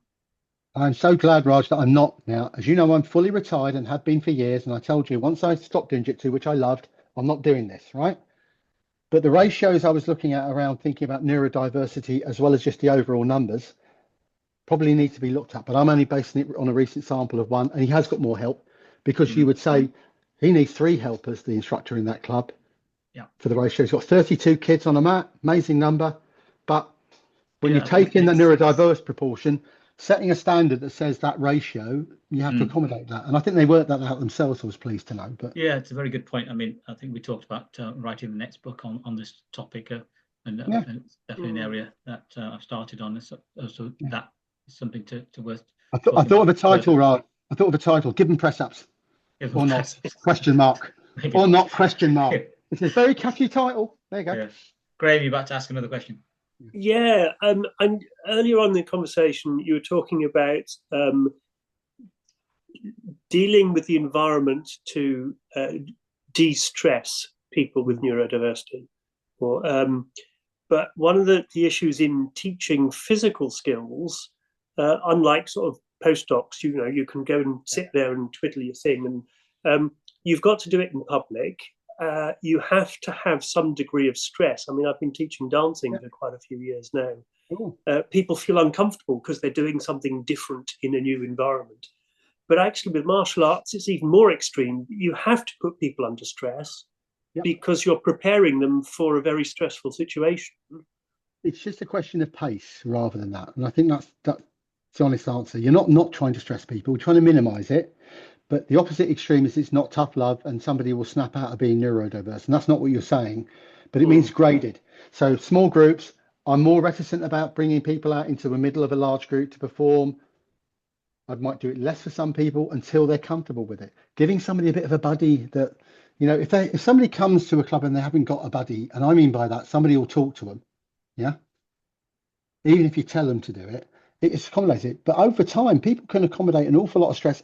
I'm so glad, Raj, that I'm not now. As you know, I'm fully retired and have been for years. And I told you, once I stopped doing jiu-jitsu, which I loved, I'm not doing this, right? But the ratios I was looking at around thinking about neurodiversity, as well as just the overall numbers, probably need to be looked at. But I'm only basing it on a recent sample of one, and he has got more help, because you would say he needs 3 helpers, the instructor in that club, for the ratio. He's got 32 kids on a mat, amazing number. But when you take in the neurodiverse proportion, setting a standard that says that ratio, you have to accommodate that. And I think they worked that out themselves, I was pleased to know. But yeah, it's a very good point. I mean, I think we talked about writing the next book on this topic, and it's definitely an area that I've started on. So that is something to worth. I thought of a title, Raj. I thought of a title: "Give them press ups," or not? Question mark. Or not? Question mark. It's a very catchy title. There you go. Yeah. Graham, you're about to ask another question. Yeah, and earlier on in the conversation, you were talking about dealing with the environment to de-stress people with neurodiversity. But one of the issues in teaching physical skills, unlike sort of postdocs, you can go and sit there and twiddle your thing, and you've got to do it in public. You have to have some degree of stress. I mean, I've been teaching dancing for quite a few years now. People feel uncomfortable because they're doing something different in a new environment. But actually with martial arts, it's even more extreme. You have to put people under stress because you're preparing them for a very stressful situation. It's just a question of pace rather than that. And I think that's the honest answer. You're not trying to stress people. We're trying to minimize it. But the opposite extreme is it's not tough love and somebody will snap out of being neurodiverse. And that's not what you're saying, but it means graded. So small groups, I'm more reticent about bringing people out into the middle of a large group to perform. I might do it less for some people until they're comfortable with it. Giving somebody a bit of a buddy that, if somebody comes to a club and they haven't got a buddy, and I mean by that, somebody will talk to them. Yeah. Even if you tell them to do it, it's accommodated. But over time, people can accommodate an awful lot of stress.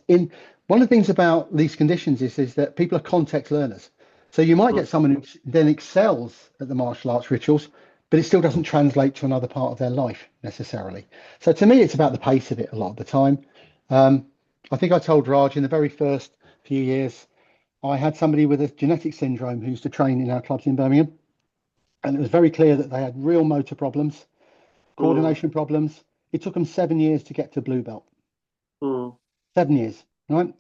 One of the things about these conditions is that people are context learners. So you might get someone who then excels at the martial arts rituals, but it still doesn't translate to another part of their life necessarily. So to me, it's about the pace of it a lot of the time. I think I told Raj in the very first few years, I had somebody with a genetic syndrome who used to train in our clubs in Birmingham. And it was very clear that they had real motor problems, coordination problems. It took them 7 years to get to blue belt. 7 years, right?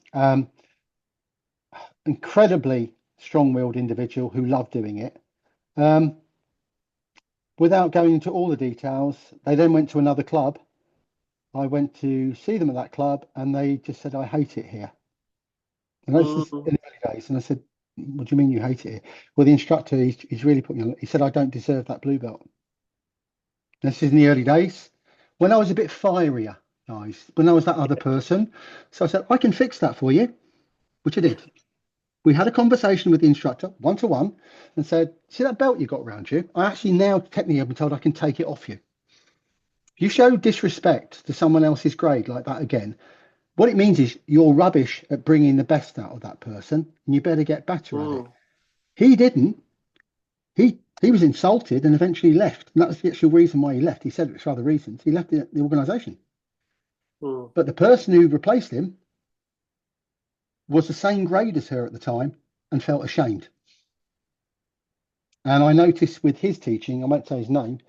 Incredibly strong-willed individual who loved doing it. Without going into all the details, they then went to another club. I went to see them at that club and they just said, "I hate it here." And this is in the early days. And I said, "What do you mean you hate it here?" "Well, the instructor, he's really put me on." He said, "I don't deserve that blue belt." This is in the early days when I was a bit fierier, guys, when I was that other person. So I said, "I can fix that for you," which I did. We had a conversation with the instructor one-to-one and said, "See that belt you got around you? I actually now technically have been told I can take it off you. If you show disrespect to someone else's grade like that again, what it means is you're rubbish at bringing the best out of that person and you better get better at it." He didn't. He was insulted and eventually left. And that was the actual reason why he left. He said it for other reasons. He left the organisation. But the person who replaced him was the same grade as her at the time and felt ashamed. And I noticed with his teaching, I won't say his name,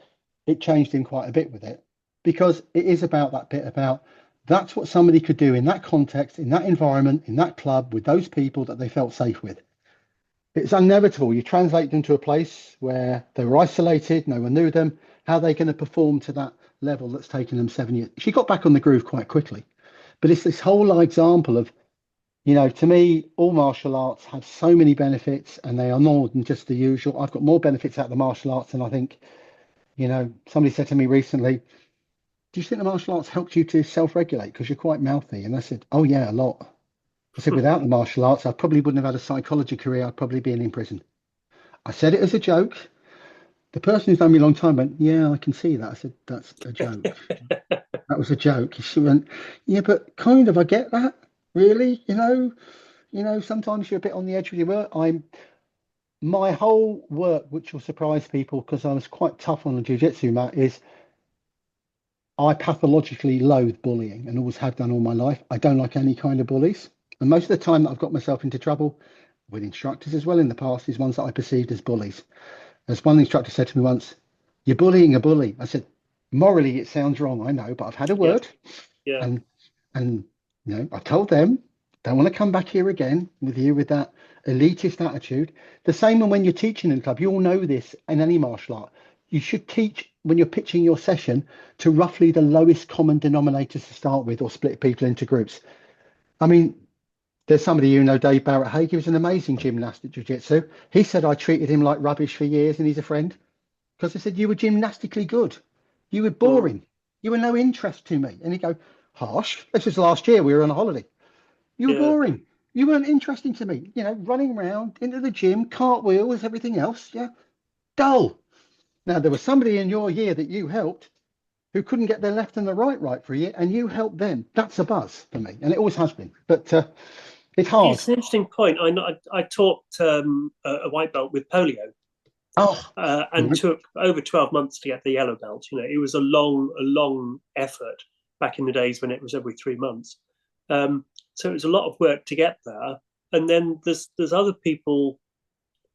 it changed him quite a bit with it, because it is about that bit about That's what somebody could do in that context, in that environment, in that club, with those people that they felt safe with. It's inevitable. You translate them to a place where they were isolated, no one knew them. How are they going to perform to that level that's taken them 7 years? She got back on the groove quite quickly. But it's this whole example of, to me, all martial arts have so many benefits, and they are more than just the usual. I've got more benefits out of the martial arts than I think, somebody said to me recently, do you think the martial arts helped you to self-regulate because you're quite mouthy? And I said, oh yeah, a lot. I said, without the martial arts, I probably wouldn't have had a psychology career. I'd probably been in prison. I said it as a joke. The person who's known me a long time went, yeah, I can see that. I said, that's a joke. That was a joke. She went, yeah, but kind of, I get that. Really? Sometimes you're a bit on the edge with your work. My whole work, which will surprise people because I was quite tough on the jiu-jitsu mat, is I pathologically loathe bullying and always have done all my life. I don't like any kind of bullies. And most of the time that I've got myself into trouble with instructors as well in the past is ones that I perceived as bullies. As one instructor said to me once, you're bullying a bully. I said, morally, it sounds wrong, I know, but I've had a word. Yeah. And I've told them, don't want to come back here again with you with that elitist attitude. The same when you're teaching in the club, you all know this in any martial art. You should teach when you're pitching your session to roughly the lowest common denominators to start with, or split people into groups. I mean, there's somebody Dave Barrett Haig. He was an amazing gymnast at jiu-jitsu. He said I treated him like rubbish for years, and he's a friend because I said you were gymnastically good. You were boring. You were no interest to me. And he'd go, harsh. This was last year. We were on a holiday. You were boring. You weren't interesting to me. Running around into the gym, cartwheels, everything else. Yeah, dull. Now, there was somebody in your year that you helped who couldn't get their left and the right for a year, and you helped them. That's a buzz for me, and it always has been. But it's hard. It's an interesting point. I taught a white belt with polio, and took over 12 months to get the yellow belt. It was a long effort back in the days when it was every 3 months. So it was a lot of work to get there. And then there's other people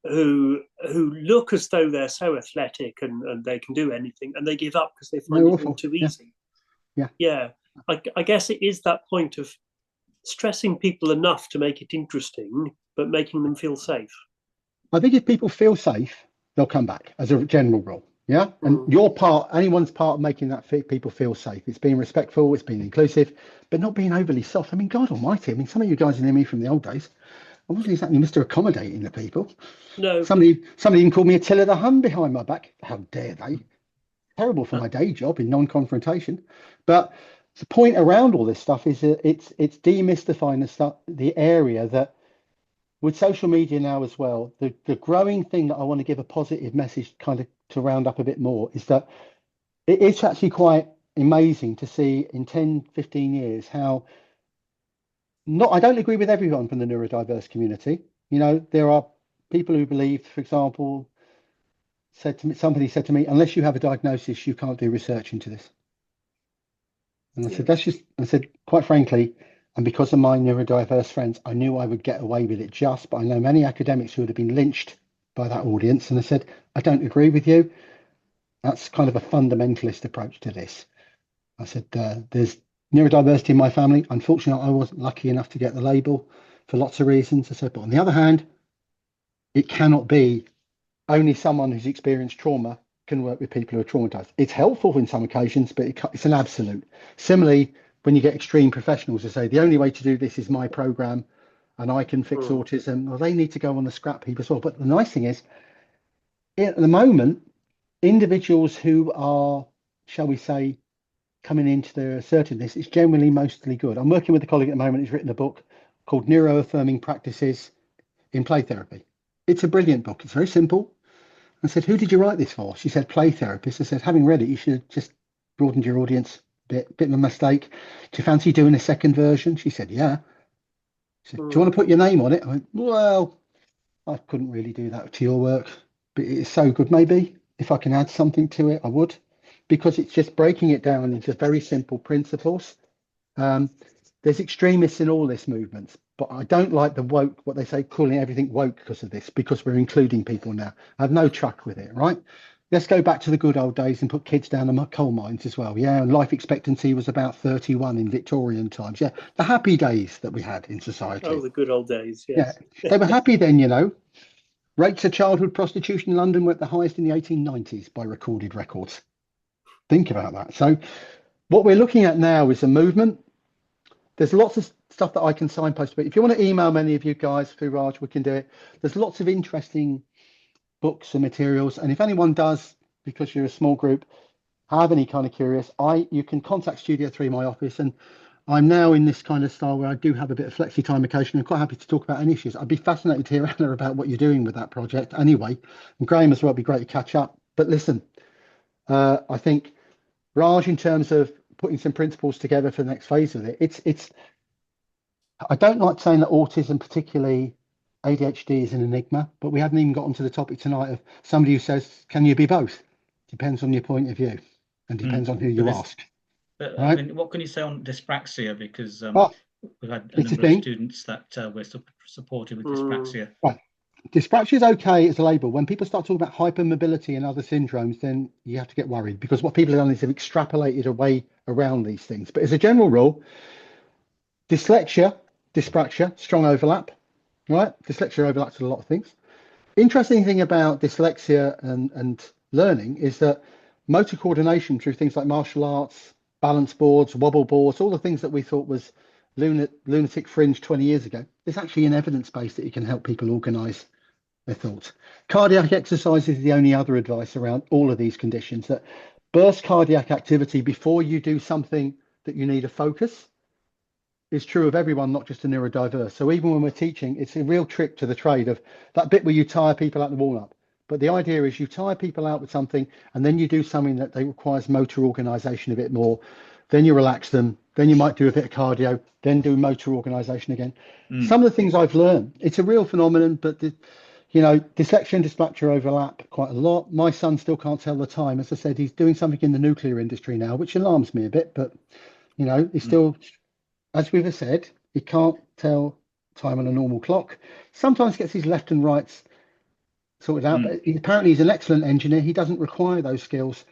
who look as though they're so athletic and they can do anything, and they give up because they find it all too easy. Yeah. I guess it is that point of stressing people enough to make it interesting, but making them feel safe. I think if people feel safe, they'll come back as a general rule. Yeah. And anyone's part of making that people feel safe. It's being respectful, it's being inclusive, but not being overly soft. I mean, God almighty. I mean, some of you guys know me from the old days. I wasn't exactly Mr. Accommodating the people. No. Somebody even called me Attila the Hun behind my back. How dare they? Terrible for my day job in non-confrontation. But the point around all this stuff is that it's demystifying the area that with social media now as well, the growing thing that I want to give a positive message kind of to round up a bit more is that it's actually quite amazing to see in 10, 15 years how I don't agree with everyone from the neurodiverse community. There are people who believe, for example, somebody said to me, unless you have a diagnosis, you can't do research into this. And I said, quite frankly, and because of my neurodiverse friends, I knew I would get away with it but I know many academics who would have been lynched by that audience. And I said, I don't agree with you. That's kind of a fundamentalist approach to this. I said, there's neurodiversity in my family. Unfortunately, I wasn't lucky enough to get the label for lots of reasons. I said, but on the other hand, it cannot be only someone who's experienced trauma can work with people who are traumatized. It's helpful in some occasions, but it's an absolute. Similarly, when you get extreme professionals who say the only way to do this is my program and I can fix autism, well, they need to go on the scrap heap as well. But the nice thing is, at the moment, individuals who are, shall we say, coming into their assertiveness, it's generally mostly good. I'm working with a colleague at the moment who's written a book called Neuroaffirming Practices in Play Therapy. It's a brilliant book. It's very simple. I said, who did you write this for? She said, play therapist. I said, having read it, you should have just broadened your audience a bit of a mistake. Do you fancy doing a second version? She said, yeah. She said, do you want to put your name on it? I went, well, I couldn't really do that to your work, but it's so good. Maybe if I can add something to it, I would, because it's just breaking it down into very simple principles. There's extremists in all this movement, but I don't like the woke, what they say, calling everything woke because of this, because we're including people now. I have no truck with it, right? let's go back to the good old days and put kids down the coal mines as well. Yeah, and life expectancy was about 31 in Victorian times. Yeah, the happy days that we had in society. Oh, the good old days. Yeah, Yes. they were happy then, you know. Rates of childhood prostitution in London were at the highest in the 1890s by recorded records. Think about that. So what we're looking at now is a movement. There's lots of stuff that I can signpost, but if you want to email many of you guys through Raj, we can do it. There's lots of interesting books and materials. And if anyone does, because you're a small group, have any kind of curious, you can contact Studio 3, my office. And I'm now in this kind of style where I do have a bit of flexi time occasionally. I'm quite happy to talk about any issues. I'd be fascinated to hear, Anna, about what you're doing with that project anyway. And Graham as well, it'd be great to catch up. But listen, I think Raj, in terms of putting some principles together for the next phase of it, I don't like saying that autism, particularly ADHD, is an enigma, but we haven't even got onto the topic tonight of somebody who says, can you be both? Depends on your point of view and depends on who you ask. Right? Right? I mean, what can you say on dyspraxia? Because we've had a it's a number of thing. students that we're supported with dyspraxia. Right. Dyspraxia is okay as a label. When people start talking about hypermobility and other syndromes, then you have to get worried, because what people have done is they've extrapolated a way around these things. But as a general rule, dyslexia, dyspraxia, strong overlap, right? Dyslexia overlaps with a lot of things. Interesting thing about dyslexia and learning is that motor coordination through things like martial arts, balance boards, wobble boards, all the things that we thought was lunatic fringe 20 years ago, there's actually an evidence base that you can help people organize their thoughts. Cardiac exercise is the only other advice around all of these conditions, that burst cardiac activity before you do something that you need a focus is true of everyone, not just a neurodiverse. So even when we're teaching, it's a real trick to the trade of that bit where you tire people out the warm up. But the idea is you tire people out with something and then you do something that they requires motor organization a bit more. Then you relax them. Then you might do a bit of cardio, then do motor organization again. Some of the things I've learned, it's a real phenomenon, but dyslexia and dyspraxia overlap quite a lot. My son still can't tell the time. As I said, he's doing something in the nuclear industry now, which alarms me a bit, but he's still, as we've said, he can't tell time on a normal clock. Sometimes gets his left and rights sorted out, but apparently he's an excellent engineer. He doesn't require those skills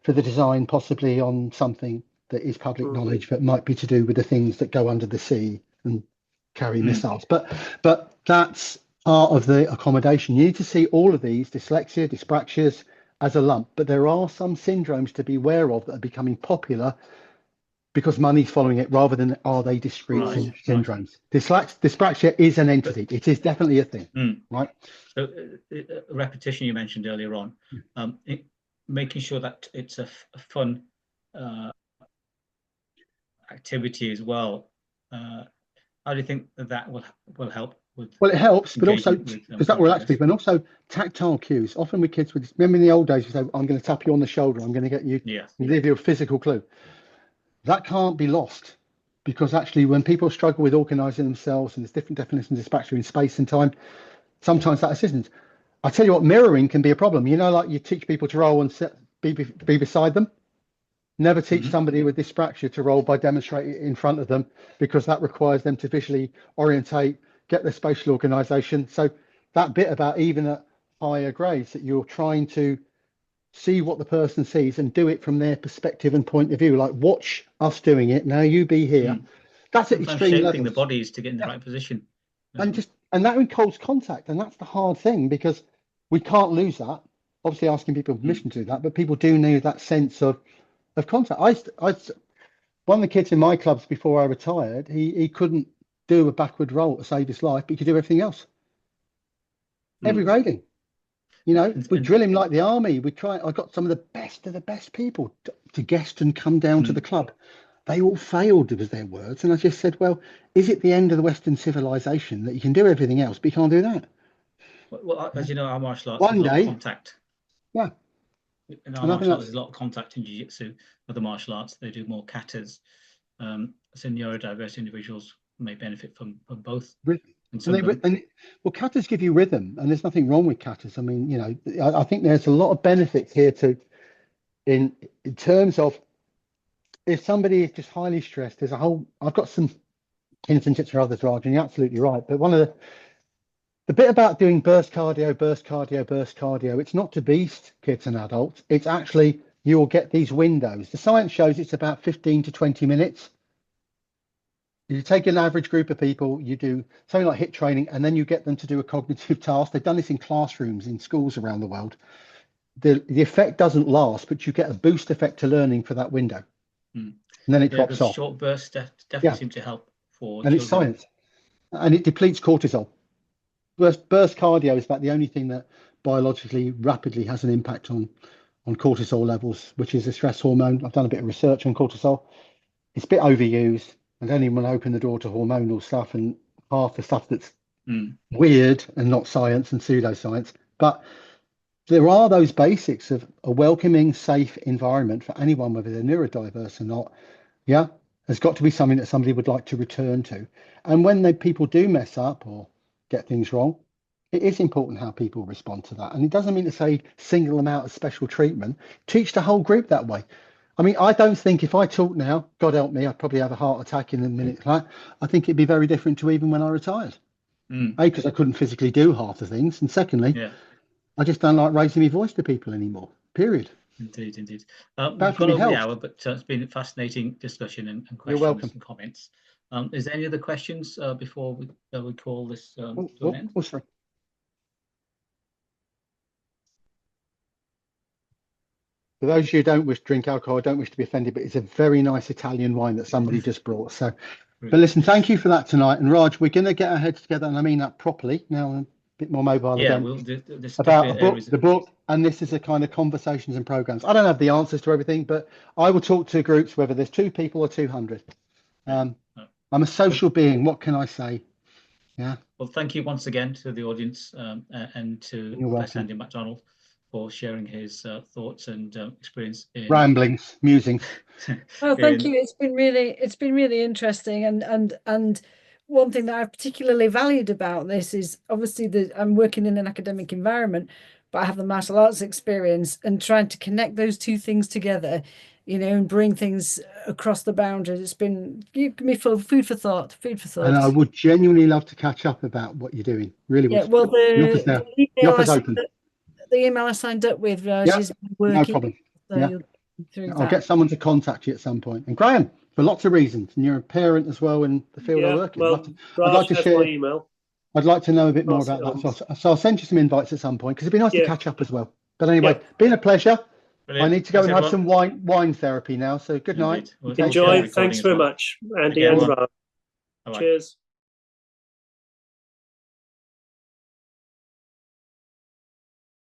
for the design, possibly on something that is public knowledge, but might be to do with the things that go under the sea and carry missiles. But that's part of the accommodation. You need to see all of these, dyslexia, dyspraxias, as a lump. But there are some syndromes to be aware of that are becoming popular because money's following it, rather than are they discrete syndromes. Dyspraxia is an entity. It is definitely a thing, right? So repetition you mentioned earlier on, making sure that it's a fun activity as well. How do you think that will help with? Well, it helps, but also because that will relax people, and also tactile cues. Often with kids, remember in the old days, we say, "I'm going to tap you on the shoulder. I'm going to get you, give you a physical clue." That can't be lost, because actually, when people struggle with organising themselves, and there's different definitions of dyspraxia in space and time, sometimes that assistance. I tell you what, mirroring can be a problem. Like you teach people to roll and be beside them. Never teach somebody with dyspraxia to roll by demonstrating it in front of them, because that requires them to visually orientate, get their spatial organisation. So that bit about even at higher grades, that you're trying to see what the person sees and do it from their perspective and point of view. Like, watch us doing it. Now you be here. That's at extreme levels. Shaping the bodies to get in the right position. And that includes contact, and that's the hard thing, because we can't lose that. Obviously, asking people permission to do that, but people do need that sense of contact. One of the kids in my clubs before I retired, he couldn't do a backward roll to save his life, but he could do everything else. Every grading. We drill him like the army. I got some of the best people to guest and come down to the club. They all failed, was their words. And I just said, well, is it the end of the Western civilization that you can do everything else, but you can't do that? Well, as you know, our martial arts One is a lot day, of contact. Yeah. In our martial arts, there's a lot of contact in jiu-jitsu. Other martial arts, they do more katas. So neurodiverse individuals may benefit from both. Katas give you rhythm, and there's nothing wrong with katas. I mean, I think there's a lot of benefits here in terms of, if somebody is just highly stressed, I've got some hints and tips for others, Raj, and you're absolutely right. But one of the the bit about doing burst cardio, burst cardio, burst cardio, it's not to beast kids and adults. It's actually, you'll get these windows. The science shows it's about 15 to 20 minutes. You take an average group of people, you do something like HIIT training, and then you get them to do a cognitive task. They've done this in classrooms in schools around the world. The effect doesn't last, but you get a boost effect to learning for that window. And then it drops off. Short bursts definitely seem to help for and children. It's science. And it depletes cortisol. Burst cardio is about the only thing that biologically rapidly has an impact on cortisol levels, which is a stress hormone. I've done a bit of research on cortisol. It's a bit overused. I don't even want to open the door to hormonal stuff and half the stuff that's weird and not science and pseudoscience. But there are those basics of a welcoming, safe environment for anyone, whether they're neurodiverse or not. Yeah, there's got to be something that somebody would like to return to. And when people do mess up or get things wrong, it is important how people respond to that. And it doesn't mean to say single them out as special treatment. Teach the whole group that way. I mean, I don't think if I talk now, God help me, I'd probably have a heart attack in a minute. I think it'd be very different to even when I retired. A, because I couldn't physically do half the things. And secondly, I just don't like raising my voice to people anymore, period. Indeed. We've gone over the hour, but it's been a fascinating discussion and questions and comments. Is there any other questions before we call this to an end? Sorry. For those of you who don't wish to drink alcohol, I don't wish to be offended, but it's a very nice Italian wine that somebody just brought. So, but listen, thank you for that tonight. And Raj, we're going to get our heads together, and I mean that properly. Now I'm a bit more mobile again. We'll do this about the book, and this is a kind of conversations and programs. I don't have the answers to everything, but I will talk to groups, whether there's 2 people or 200. I'm a social being. What can I say? Yeah. Well, thank you once again to the audience and to Professor Andy McDonnell for sharing his thoughts and experience in ramblings, musings. Well, thank you. It's been really interesting, and one thing that I've particularly valued about this is obviously that I'm working in an academic environment, but I have the martial arts experience, and trying to connect those two things together, and bring things across the boundaries. It's been food for thought. And I would genuinely love to catch up about what you're doing. Really would. Yeah, well, the office open. The email I signed up with, is working. No problem. So I'll get someone to contact you at some point. And Graham, for lots of reasons, and you're a parent as well in the field I work in. Well, I'd like to share my email. I'd like to know a bit more about that. So I'll send you some invites at some point, because it'd be nice to catch up as well. But anyway, been a pleasure. Brilliant. I need to go and have some wine therapy now. So good night. Enjoy. Thanks very much, Andy and Rob. Cheers.